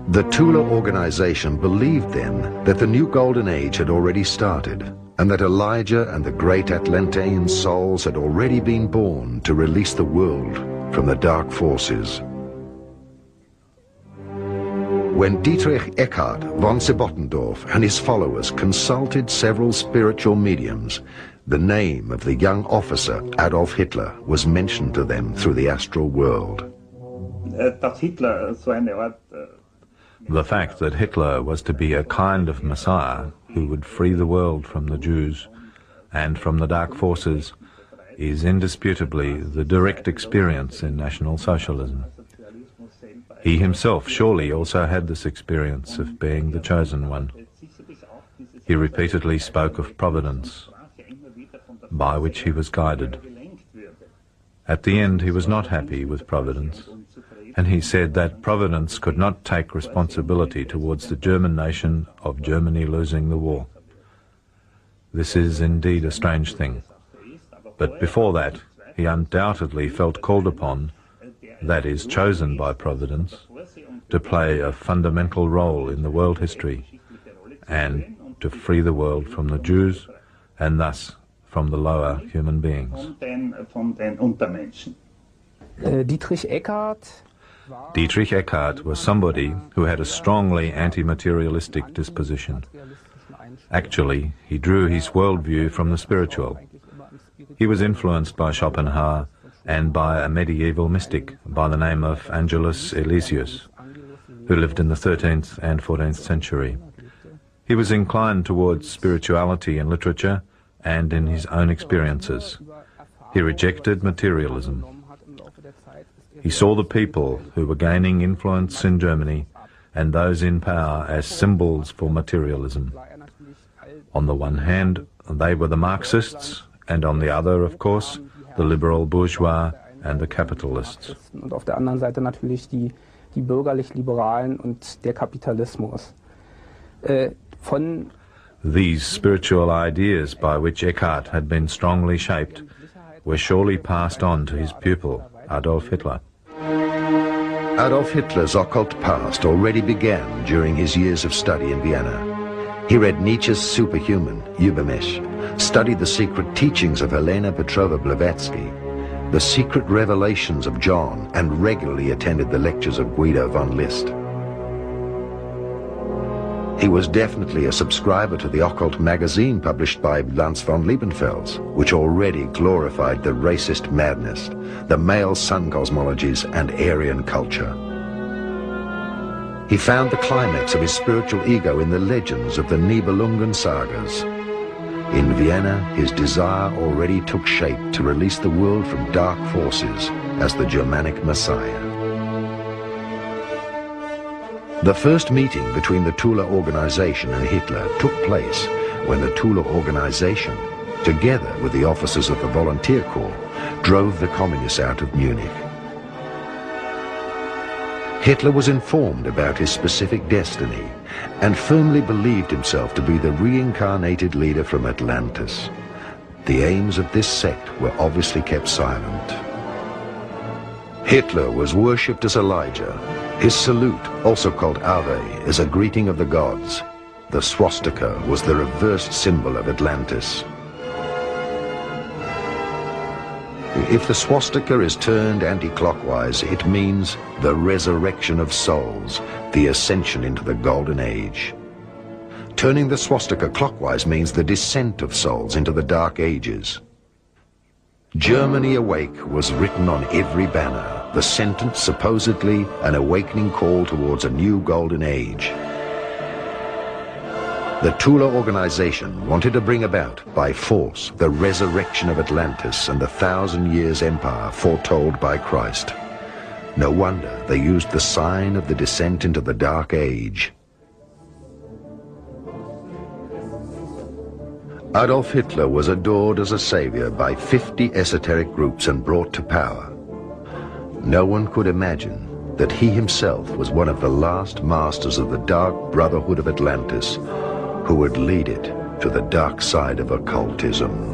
The Tula organization believed then that the new golden age had already started, and that Elijah and the great Atlantean souls had already been born to release the world from the dark forces. When Dietrich Eckart von Sebottendorf and his followers consulted several spiritual mediums, the name of the young officer Adolf Hitler was mentioned to them through the astral world. The fact that Hitler was to be a kind of Messiah who would free the world from the Jews and from the dark forces is indisputably the direct experience in National Socialism. He himself surely also had this experience of being the chosen one. He repeatedly spoke of providence, by which he was guided. At the end, he was not happy with providence, And he said that Providence could not take responsibility towards the German nation of Germany losing the war. This is indeed a strange thing. But before that, he undoubtedly felt called upon, that is, chosen by Providence, to play a fundamental role in the world history and to free the world from the Jews and thus from the lower human beings. Dietrich Eckart was somebody who had a strongly anti-materialistic disposition. Actually, he drew his worldview from the spiritual. He was influenced by Schopenhauer and by a medieval mystic by the name of Angelus Elesius, who lived in the 13th and 14th century. He was inclined towards spirituality in literature and in his own experiences. He rejected materialism. He saw the people who were gaining influence in Germany and those in power as symbols for materialism. On the one hand, they were the Marxists, and on the other, of course, the liberal bourgeois and the capitalists. Und auf der anderen Seite natürlich die bürgerlich-liberalen und der Kapitalismus. These spiritual ideas by which Eckart had been strongly shaped were surely passed on to his pupil, Adolf Hitler. Adolf Hitler's occult past already began during his years of study in Vienna. He read Nietzsche's Superhuman, Übermensch, studied the secret teachings of Helena Petrova Blavatsky, the secret revelations of John, and regularly attended the lectures of Guido von List. He was definitely a subscriber to the occult magazine published by Lanz von Liebenfels, which already glorified the racist madness, the male sun cosmologies, and Aryan culture. He found the climax of his spiritual ego in the legends of the Nibelungen sagas. In Vienna, his desire already took shape to release the world from dark forces as the Germanic Messiah. The first meeting between the Tula organization and Hitler took place when the Tula organization, together with the officers of the Volunteer Corps, drove the communists out of Munich. Hitler was informed about his specific destiny and firmly believed himself to be the reincarnated leader from Atlantis. The aims of this sect were obviously kept silent. Hitler was worshipped as Elijah. His salute, also called Ave, is a greeting of the gods. The swastika was the reversed symbol of Atlantis. If the swastika is turned anti-clockwise, it means the resurrection of souls, the ascension into the golden age. Turning the swastika clockwise means the descent of souls into the dark ages. Germany Awake was written on every banner, the sentence supposedly an awakening call towards a new golden age. The Tula organization wanted to bring about, by force, the resurrection of Atlantis and the 1,000 years empire foretold by Christ. No wonder they used the sign of the descent into the dark age. Adolf Hitler was adored as a savior by 50 esoteric groups and brought to power. No one could imagine that he himself was one of the last masters of the Dark Brotherhood of Atlantis, who would lead it to the dark side of occultism.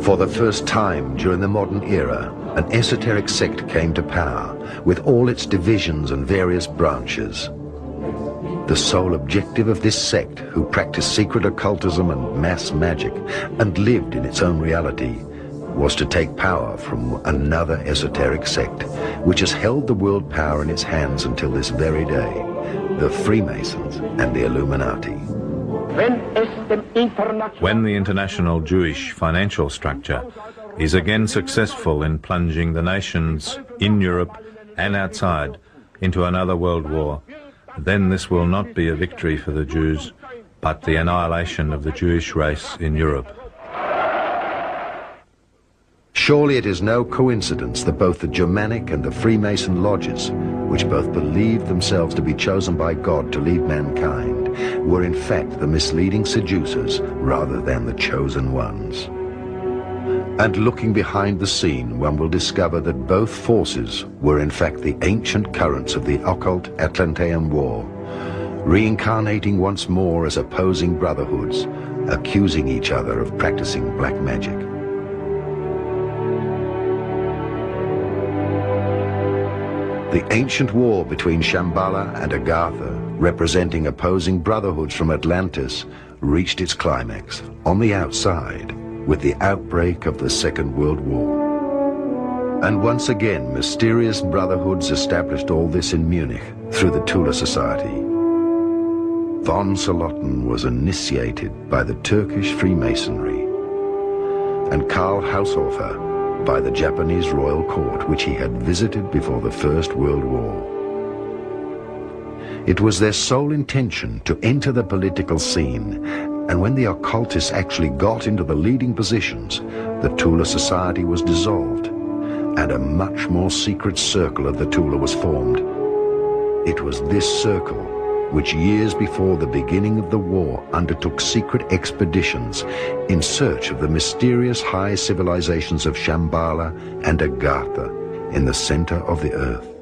For the first time during the modern era, an esoteric sect came to power, with all its divisions and various branches. The sole objective of this sect, who practiced secret occultism and mass magic, and lived in its own reality, was to take power from another esoteric sect, which has held the world power in its hands until this very day, the Freemasons and the Illuminati. When the international Jewish financial structure is again successful in plunging the nations in Europe and outside into another world war, then this will not be a victory for the Jews, but the annihilation of the Jewish race in Europe. Surely it is no coincidence that both the Germanic and the Freemason lodges, which both believed themselves to be chosen by God to lead mankind, were in fact the misleading seducers rather than the chosen ones. And looking behind the scene, one will discover that both forces were in fact the ancient currents of the occult Atlantean War, reincarnating once more as opposing brotherhoods, accusing each other of practicing black magic. The ancient war between Shambhala and Agartha, representing opposing brotherhoods from Atlantis, reached its climax on the outside with the outbreak of the Second World War. And once again, mysterious brotherhoods established all this in Munich through the Tula Society. Von Salotten was initiated by the Turkish Freemasonry, and Karl Haushofer by the Japanese royal court, which he had visited before the First World War. It was their sole intention to enter the political scene, and when the occultists actually got into the leading positions, the Tula Society was dissolved, and a much more secret circle of the Tula was formed. It was this circle which years before the beginning of the war undertook secret expeditions in search of the mysterious high civilizations of Shambhala and Agartha in the center of the earth.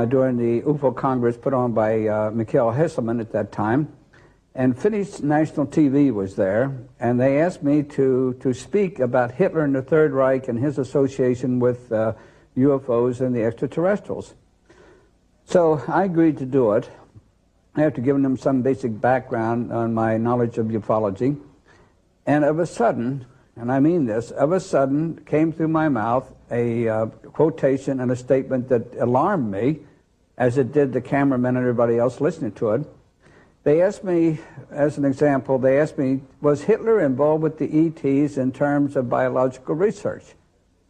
During the UFO Congress put on by Mikhail Hesselman at that time, and Finnish national TV was there, and they asked me to speak about Hitler and the Third Reich and his association with UFOs and the extraterrestrials. So I agreed to do it. After giving them some basic background on my knowledge of ufology, and of a sudden, and I mean this, of a sudden came through my mouth a quotation and a statement that alarmed me, as it did the cameraman and everybody else listening to it. They asked me, as an example, they asked me, was Hitler involved with the ETs in terms of biological research?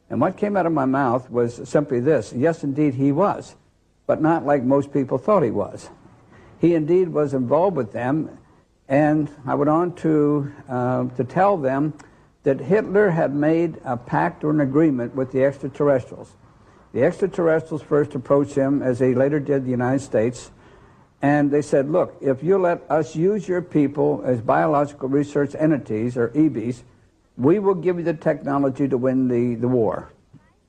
And what came out of my mouth was simply this: yes, indeed he was, but not like most people thought he was. He indeed was involved with them, and I went on to tell them that Hitler had made a pact or an agreement with the extraterrestrials. The extraterrestrials first approached him, as they later did the United States, and they said, look, if you let us use your people as biological research entities, or EBs, we will give you the technology to win the war.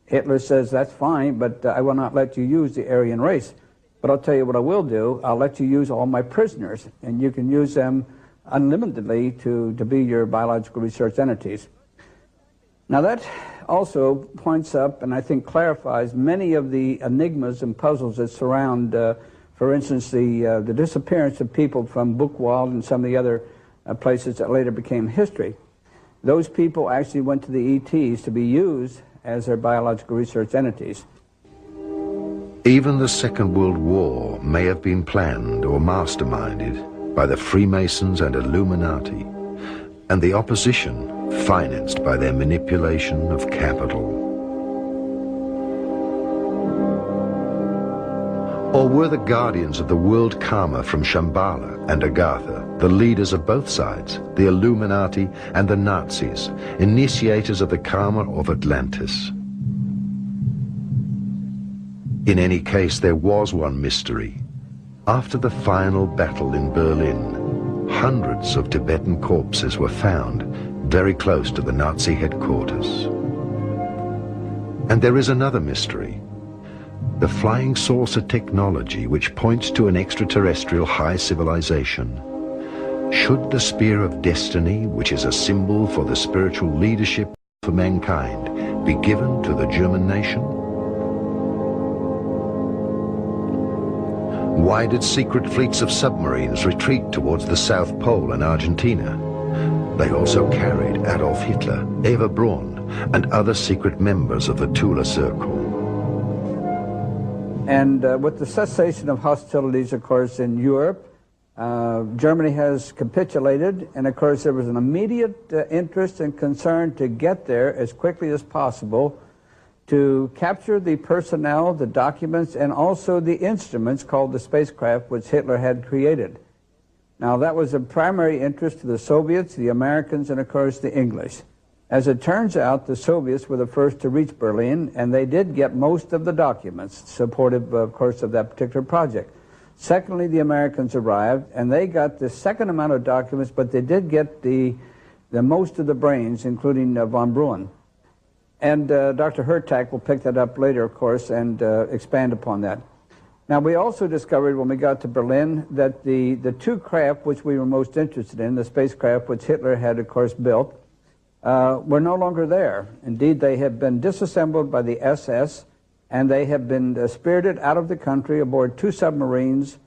Hitler says, that's fine, but I will not let you use the Aryan race. But I'll tell you what I will do. I'll let you use all my prisoners, and you can use them unlimitedly to be your biological research entities. Now that also points up, and I think clarifies, many of the enigmas and puzzles that surround, for instance, the disappearance of people from Buchwald and some of the other places that later became history. Those people actually went to the ETs to be used as their biological research entities. Even the Second World War may have been planned or masterminded by the Freemasons and Illuminati, and the opposition financed by their manipulation of capital. Or were the guardians of the world karma from Shambhala and Agartha the leaders of both sides, the Illuminati and the Nazis, initiators of the karma of Atlantis? In any case, there was one mystery. After the final battle in Berlin, hundreds of Tibetan corpses were found very close to the Nazi headquarters. And there is another mystery. The flying saucer technology, which points to an extraterrestrial high civilization. Should the Spear of Destiny, which is a symbol for the spiritual leadership for mankind, be given to the German nation? Why did secret fleets of submarines retreat towards the South Pole and Argentina? They also carried Adolf Hitler, Eva Braun, and other secret members of the Tula Circle. And with the cessation of hostilities, of course, in Europe, Germany has capitulated, and of course there was an immediate interest and concern to get there as quickly as possible to capture the personnel, the documents, and also the instruments called the spacecraft, which Hitler had created. Now that was of primary interest to the Soviets, the Americans, and of course the English. As it turns out, the Soviets were the first to reach Berlin, and they did get most of the documents supportive, of course, of that particular project. Secondly, the Americans arrived, and they got the second amount of documents, but they did get the most of the brains, including von Braun. And Dr. Hertak will pick that up later, of course, and expand upon that. Now, we also discovered when we got to Berlin that the two craft which we were most interested in, the spacecraft which Hitler had, of course, built, were no longer there. Indeed, they have been disassembled by the SS, and they have been spirited out of the country aboard 2 submarines,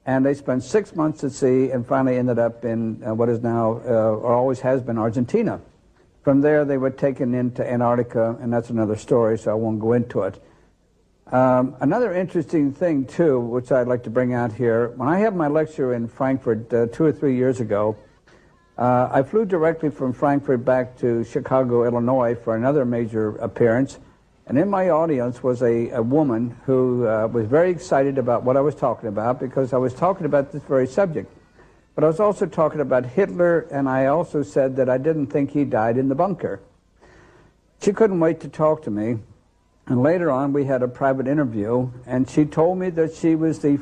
and they spent 6 months at sea and finally ended up in what is now, or always has been, Argentina. From there, they were taken into Antarctica, and that's another story, so I won't go into it. Another interesting thing, too, which I'd like to bring out here, when I had my lecture in Frankfurt 2 or 3 years ago, I flew directly from Frankfurt back to Chicago, Illinois for another major appearance, and in my audience was a woman who was very excited about what I was talking about, because I was talking about this very subject. But I was also talking about Hitler, and I also said that I didn't think he died in the bunker. She couldn't wait to talk to me. And later on, we had a private interview, and she told me that she was the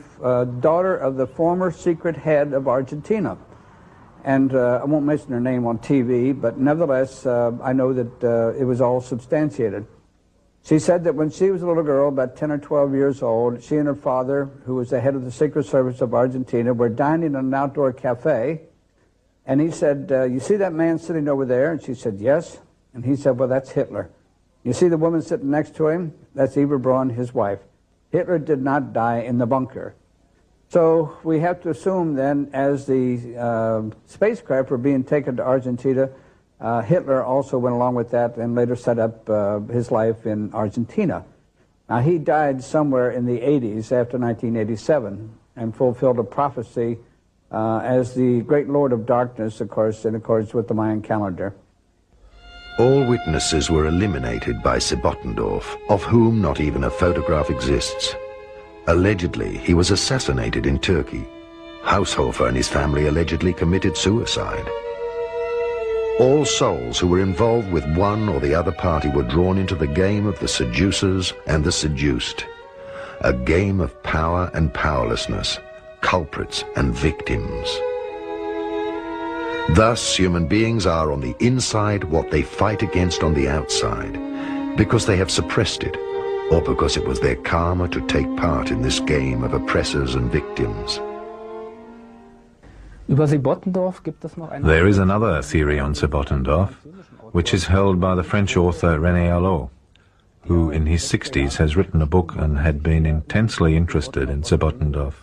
daughter of the former secret head of Argentina. And I won't mention her name on TV, but nevertheless, I know that it was all substantiated. She said that when she was a little girl, about 10 or 12 years old, she and her father, who was the head of the Secret Service of Argentina, were dining in an outdoor cafe. And he said, you see that man sitting over there? And she said, yes. And he said, well, that's Hitler. You see the woman sitting next to him? That's Eva Braun, his wife. Hitler did not die in the bunker. So we have to assume then, as the spacecraft were being taken to Argentina, Hitler also went along with that and later set up his life in Argentina. Now, he died somewhere in the 80s after 1987 and fulfilled a prophecy as the great Lord of Darkness, of course, in accordance with the Mayan calendar. All witnesses were eliminated by Sebottendorf, of whom not even a photograph exists. Allegedly, he was assassinated in Turkey. Haushofer and his family allegedly committed suicide. All souls who were involved with one or the other party were drawn into the game of the seducers and the seduced. A game of power and powerlessness, culprits and victims. Thus, human beings are on the inside what they fight against on the outside, because they have suppressed it, or because it was their karma to take part in this game of oppressors and victims. There is another theory on Sebottendorf, which is held by the French author René Allot, who in his 60s has written a book and had been intensely interested in Sebottendorf.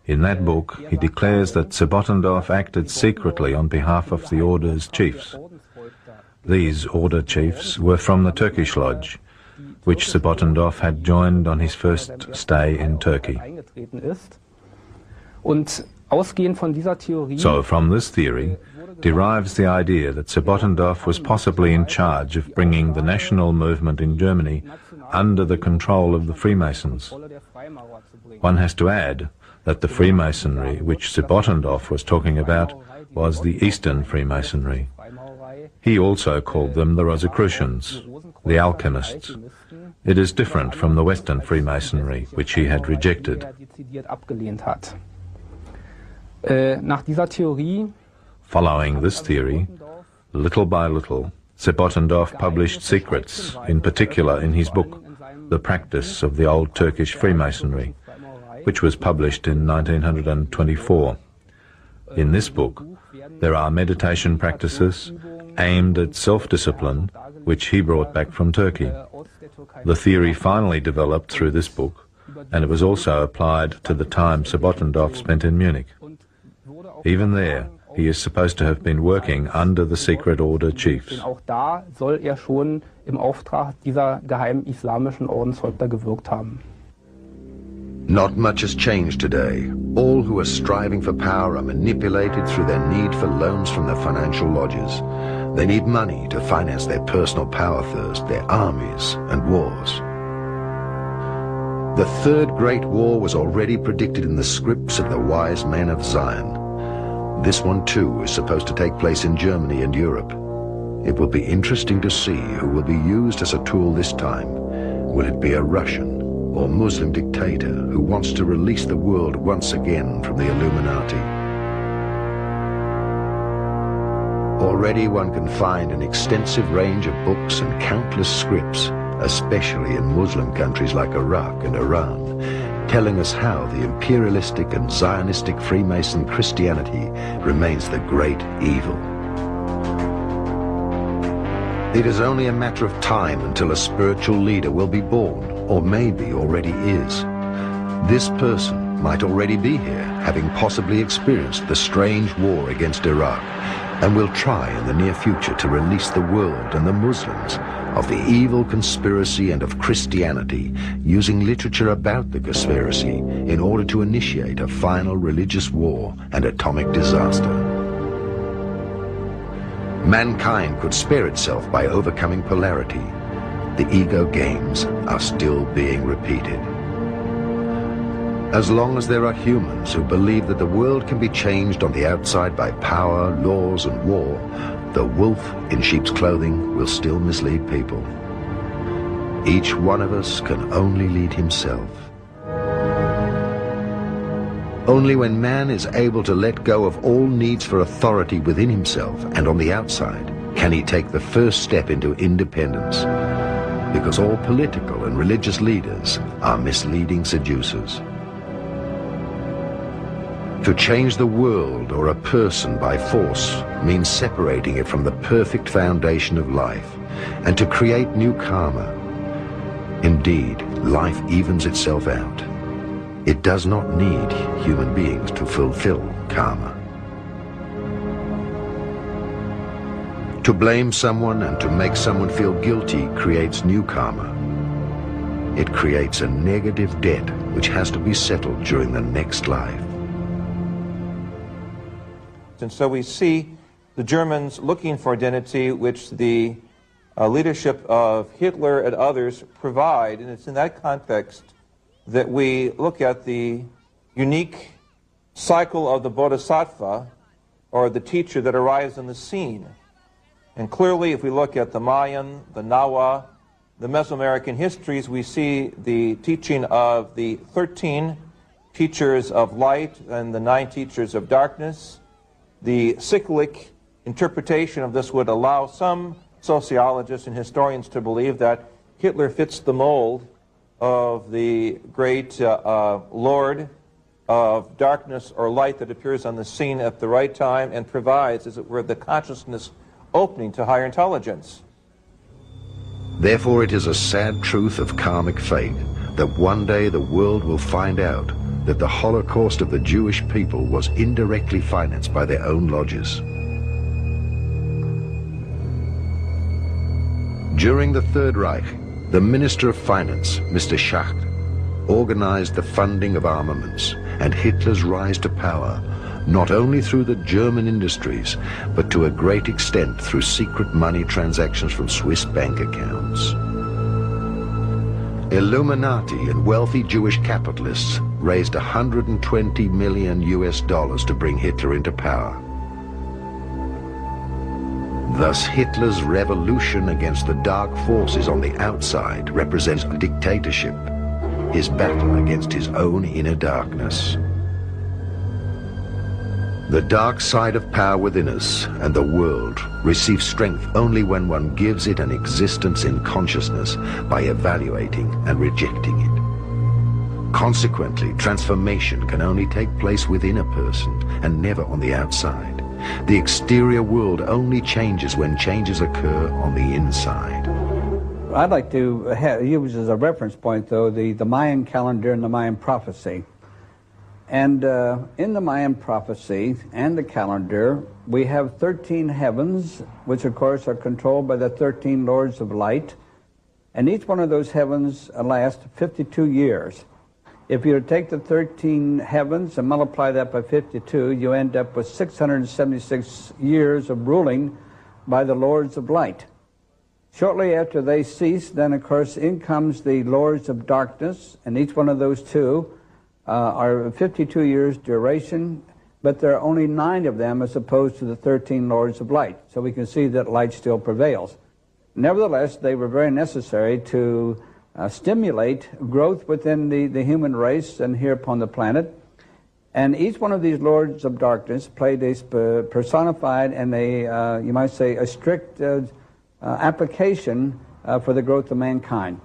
In that book, he declares that Sebottendorf acted secretly on behalf of the Order's chiefs. These Order chiefs were from the Turkish Lodge, which Sebottendorf had joined on his first stay in Turkey. So from this theory derives the idea that Sebottendorf was possibly in charge of bringing the national movement in Germany under the control of the Freemasons. One has to add that the Freemasonry which Sebottendorf was talking about was the Eastern Freemasonry. He also called them the Rosicrucians, the alchemists. It is different from the Western Freemasonry, which he had rejected. Following this theory, little by little, Sebottendorf published secrets, in particular in his book, The Practice of the Old Turkish Freemasonry, which was published in 1924. In this book, there are meditation practices aimed at self-discipline, which he brought back from Turkey. The theory finally developed through this book, and it was also applied to the time Sebottendorf spent in Munich. Even there, he is supposed to have been working under the secret order chiefs. Not much has changed today. All who are striving for power are manipulated through their need for loans from the financial lodges. They need money to finance their personal power thirst, their armies and wars. The Third Great War was already predicted in the scripts of the wise men of Zion. This one too is supposed to take place in Germany and Europe. It will be interesting to see who will be used as a tool this time. Will it be a Russian or Muslim dictator who wants to release the world once again from the Illuminati? Already one can find an extensive range of books and countless scripts, especially in Muslim countries like Iraq and Iran, telling us how the imperialistic and Zionistic Freemason Christianity remains the great evil. It is only a matter of time until a spiritual leader will be born, or maybe already is. This person might already be here, having possibly experienced the strange war against Iraq, and will try in the near future to release the world and the Muslims of the evil conspiracy and of Christianity, using literature about the conspiracy in order to initiate a final religious war and atomic disaster. Mankind could spare itself by overcoming polarity. The ego games are still being repeated. As long as there are humans who believe that the world can be changed on the outside by power, laws, and war, the wolf in sheep's clothing will still mislead people. Each one of us can only lead himself. Only when man is able to let go of all needs for authority within himself and on the outside can he take the first step into independence, because all political and religious leaders are misleading seducers. To change the world or a person by force means separating it from the perfect foundation of life, and to create new karma. Indeed, life evens itself out. It does not need human beings to fulfill karma. To blame someone and to make someone feel guilty creates new karma. It creates a negative debt which has to be settled during the next life. And so we see the Germans looking for identity, which the leadership of Hitler and others provide, and it's in that context that we look at the unique cycle of the Bodhisattva, or the teacher that arrives on the scene. And clearly, if we look at the Mayan, the Nahua, the Mesoamerican histories, we see the teaching of the 13 teachers of light and the 9 teachers of darkness. The cyclic interpretation of this would allow some sociologists and historians to believe that Hitler fits the mold of the great Lord of darkness or light that appears on the scene at the right time and provides, as it were, the consciousness opening to higher intelligence. Therefore, it is a sad truth of karmic fate that one day the world will find out that the Holocaust of the Jewish people was indirectly financed by their own lodges. During the Third Reich, the Minister of Finance, Mr. Schacht, organized the funding of armaments and Hitler's rise to power, not only through the German industries, but to a great extent through secret money transactions from Swiss bank accounts. Illuminati and wealthy Jewish capitalists raised $120 million to bring Hitler into power. Thus, Hitler's revolution against the dark forces on the outside represents a dictatorship, his battle against his own inner darkness. The dark side of power within us and the world receives strength only when one gives it an existence in consciousness by evaluating and rejecting it. Consequently, transformation can only take place within a person and never on the outside. The exterior world only changes when changes occur on the inside. I'd like to use as a reference point, though, the Mayan calendar and the Mayan prophecy. And in the Mayan prophecy and the calendar, we have 13 heavens, which of course are controlled by the 13 lords of light. And each one of those heavens lasts 52 years. If you were to take the 13 heavens and multiply that by 52, you end up with 676 years of ruling by the lords of light. Shortly after they cease, then of course in comes the lords of darkness, and each one of those two are 52 years duration, but there are only 9 of them as opposed to the 13 lords of light. So we can see that light still prevails. Nevertheless, they were very necessary to stimulate growth within the human race and here upon the planet. And each one of these lords of darkness played a personified and a, you might say, a strict application for the growth of mankind.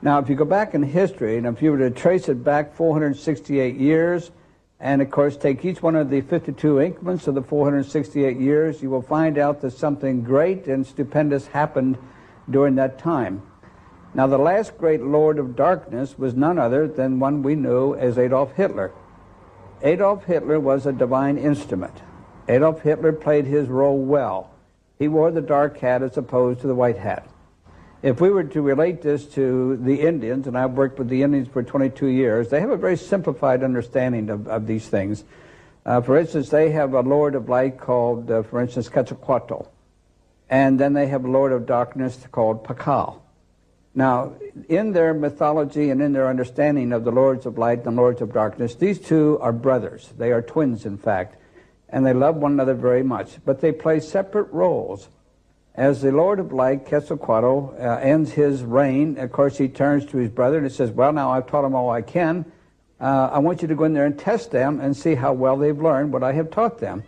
Now, if you go back in history, and if you were to trace it back 468 years, and of course take each one of the 52 increments of the 468 years, you will find out that something great and stupendous happened during that time. Now, the last great Lord of Darkness was none other than one we knew as Adolf Hitler. Adolf Hitler was a divine instrument. Adolf Hitler played his role well. He wore the dark hat as opposed to the white hat. If we were to relate this to the Indians, and I've worked with the Indians for 22 years, they have a very simplified understanding of these things. For instance, they have a Lord of Light called, for instance, Quetzalcoatl. And then they have a Lord of Darkness called Pakal. Now, in their mythology and in their understanding of the Lords of Light and the Lords of Darkness, these two are brothers. They are twins, in fact. And they love one another very much. But they play separate roles. As the Lord of Light, Quetzalcoatl, ends his reign, of course he turns to his brother and he says, well, now I've taught them all I can. I want you to go in there and test them and see how well they've learned what I have taught them.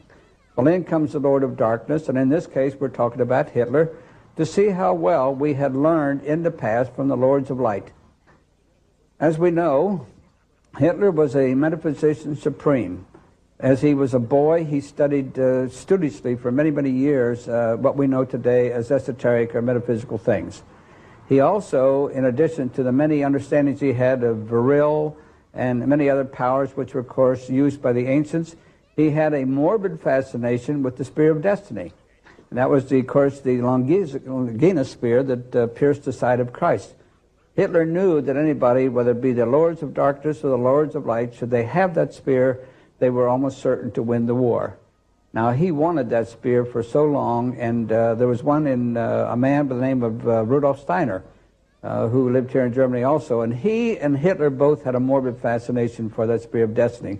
Well, in comes the Lord of Darkness, and in this case we're talking about Hitler, to see how well we had learned in the past from the Lords of Light. As we know, Hitler was a metaphysician supreme. As he was a boy, he studied studiously for many, many years what we know today as esoteric or metaphysical things. He also, in addition to the many understandings he had of Viril and many other powers which were, of course, used by the ancients, he had a morbid fascination with the spear of destiny. And that was, of course, the Longinus spear that pierced the side of Christ. Hitler knew that anybody, whether it be the Lords of Darkness or the Lords of Light, should they have that spear, they were almost certain to win the war. Now, he wanted that spear for so long, and there was one in a man by the name of Rudolf Steiner, who lived here in Germany also, and he and Hitler both had a morbid fascination for that spear of destiny.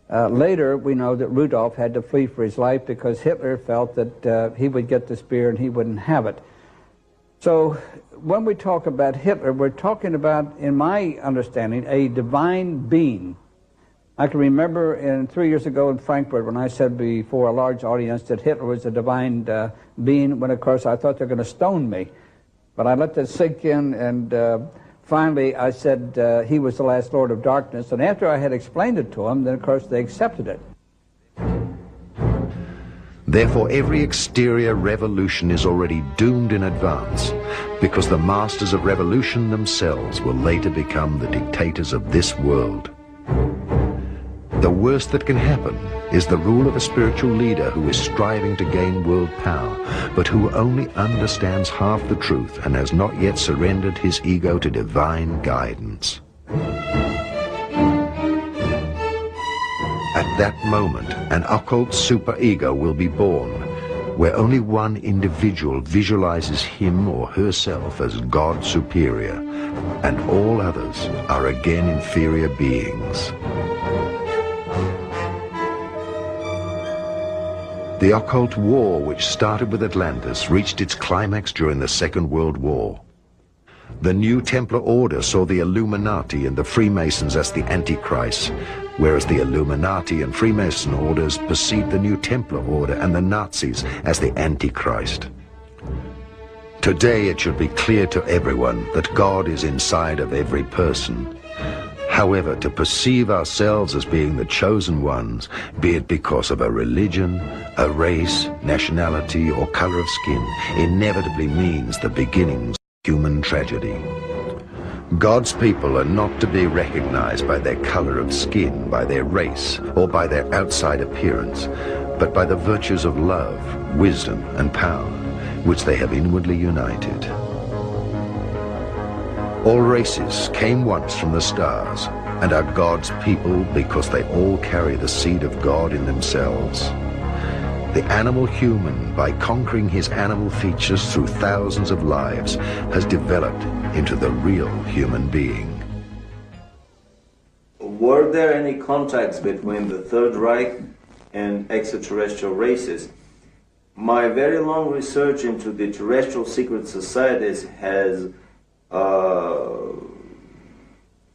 Later, we know that Rudolf had to flee for his life because Hitler felt that he would get the spear and he wouldn't have it. So, when we talk about Hitler, we're talking about, in my understanding, a divine being. I can remember 3 years ago in Frankfurt when I said before a large audience that Hitler was a divine being, when of course I thought they were going to stone me. But I let that sink in, and finally I said he was the last Lord of Darkness. And after I had explained it to them, then of course they accepted it. Therefore, every exterior revolution is already doomed in advance, because the masters of revolution themselves will later become the dictators of this world. The worst that can happen is the rule of a spiritual leader who is striving to gain world power, but who only understands half the truth and has not yet surrendered his ego to divine guidance. At that moment, an occult superego will be born, where only one individual visualizes him or herself as God superior, and all others are again inferior beings. The occult war, which started with Atlantis, reached its climax during the Second World War. The New Templar Order saw the Illuminati and the Freemasons as the Antichrist, whereas the Illuminati and Freemason orders perceived the New Templar Order and the Nazis as the Antichrist. Today it should be clear to everyone that God is inside of every person. However, to perceive ourselves as being the chosen ones, be it because of a religion, a race, nationality, or color of skin, inevitably means the beginnings of human tragedy. God's people are not to be recognized by their color of skin, by their race, or by their outside appearance, but by the virtues of love, wisdom, and power, which they have inwardly united. All races came once from the stars and are God's people because they all carry the seed of God in themselves. The animal human, by conquering his animal features through thousands of lives, has developed into the real human being. Were there any contacts between the Third Reich and extraterrestrial races? My very long research into the terrestrial secret societies has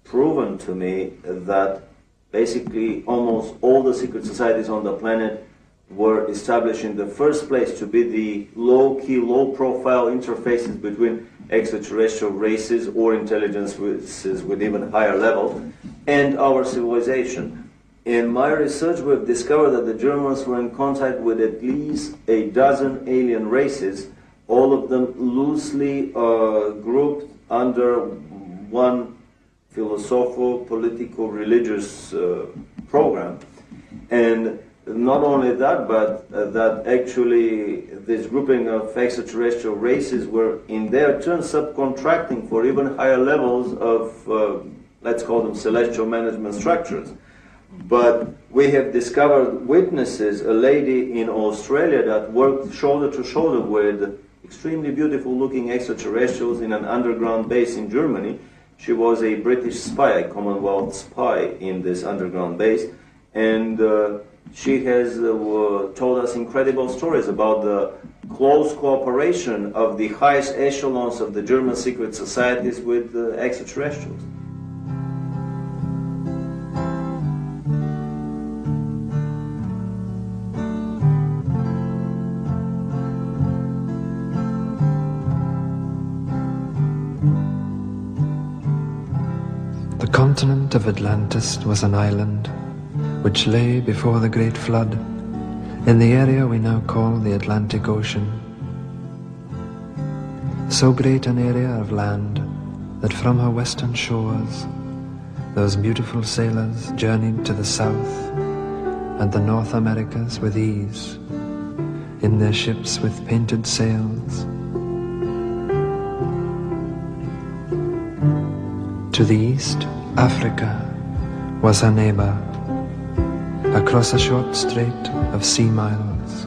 proven to me that basically almost all the secret societies on the planet were established in the first place to be the low-key, low-profile interfaces between extraterrestrial races or intelligence races with even higher level and our civilization. In my research, we've discovered that the Germans were in contact with at least a dozen alien races, all of them loosely grouped under one philosophical, political, religious program. And not only that, but that actually this grouping of extraterrestrial races were in their turn subcontracting for even higher levels of, let's call them celestial management structures. But we have discovered witnesses, a lady in Australia that worked shoulder to shoulder with extremely beautiful looking extraterrestrials in an underground base in Germany. She was a British spy, a Commonwealth spy in this underground base, and she has told us incredible stories about the close cooperation of the highest echelons of the German secret societies with extraterrestrials. The continent of Atlantis was an island which lay before the great flood in the area we now call the Atlantic Ocean. So great an area of land that from her western shores those beautiful sailors journeyed to the south and the North Americas with ease in their ships with painted sails. To the east, Africa was her neighbor, across a short strait of sea miles.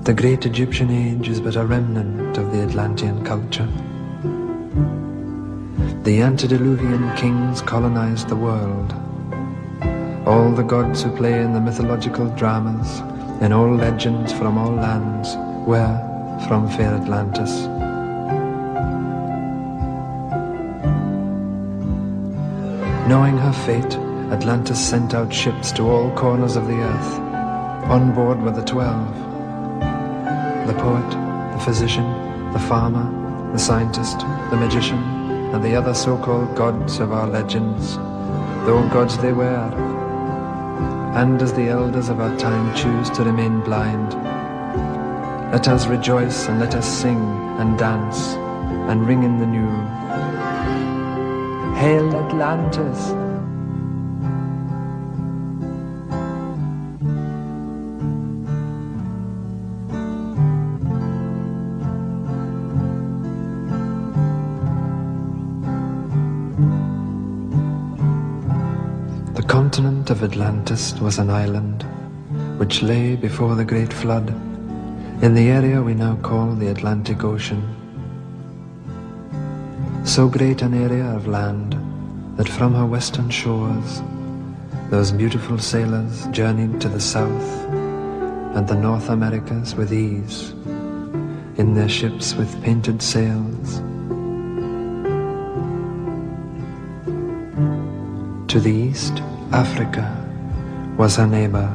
The great Egyptian age is but a remnant of the Atlantean culture. The antediluvian kings colonized the world. All the gods who play in the mythological dramas, in all legends from all lands, were from fair Atlantis. Knowing her fate, Atlantis sent out ships to all corners of the earth. On board were the 12. The poet, the physician, the farmer, the scientist, the magician, and the other so-called gods of our legends, though gods they were. And as the elders of our time choose to remain blind, let us rejoice and let us sing and dance and ring in the new. Hail Atlantis! The continent of Atlantis was an island which lay before the great flood in the area we now call the Atlantic Ocean. So great an area of land that from her western shores those beautiful sailors journeyed to the south and the North Americas with ease in their ships with painted sails. To the east, Africa was her neighbor,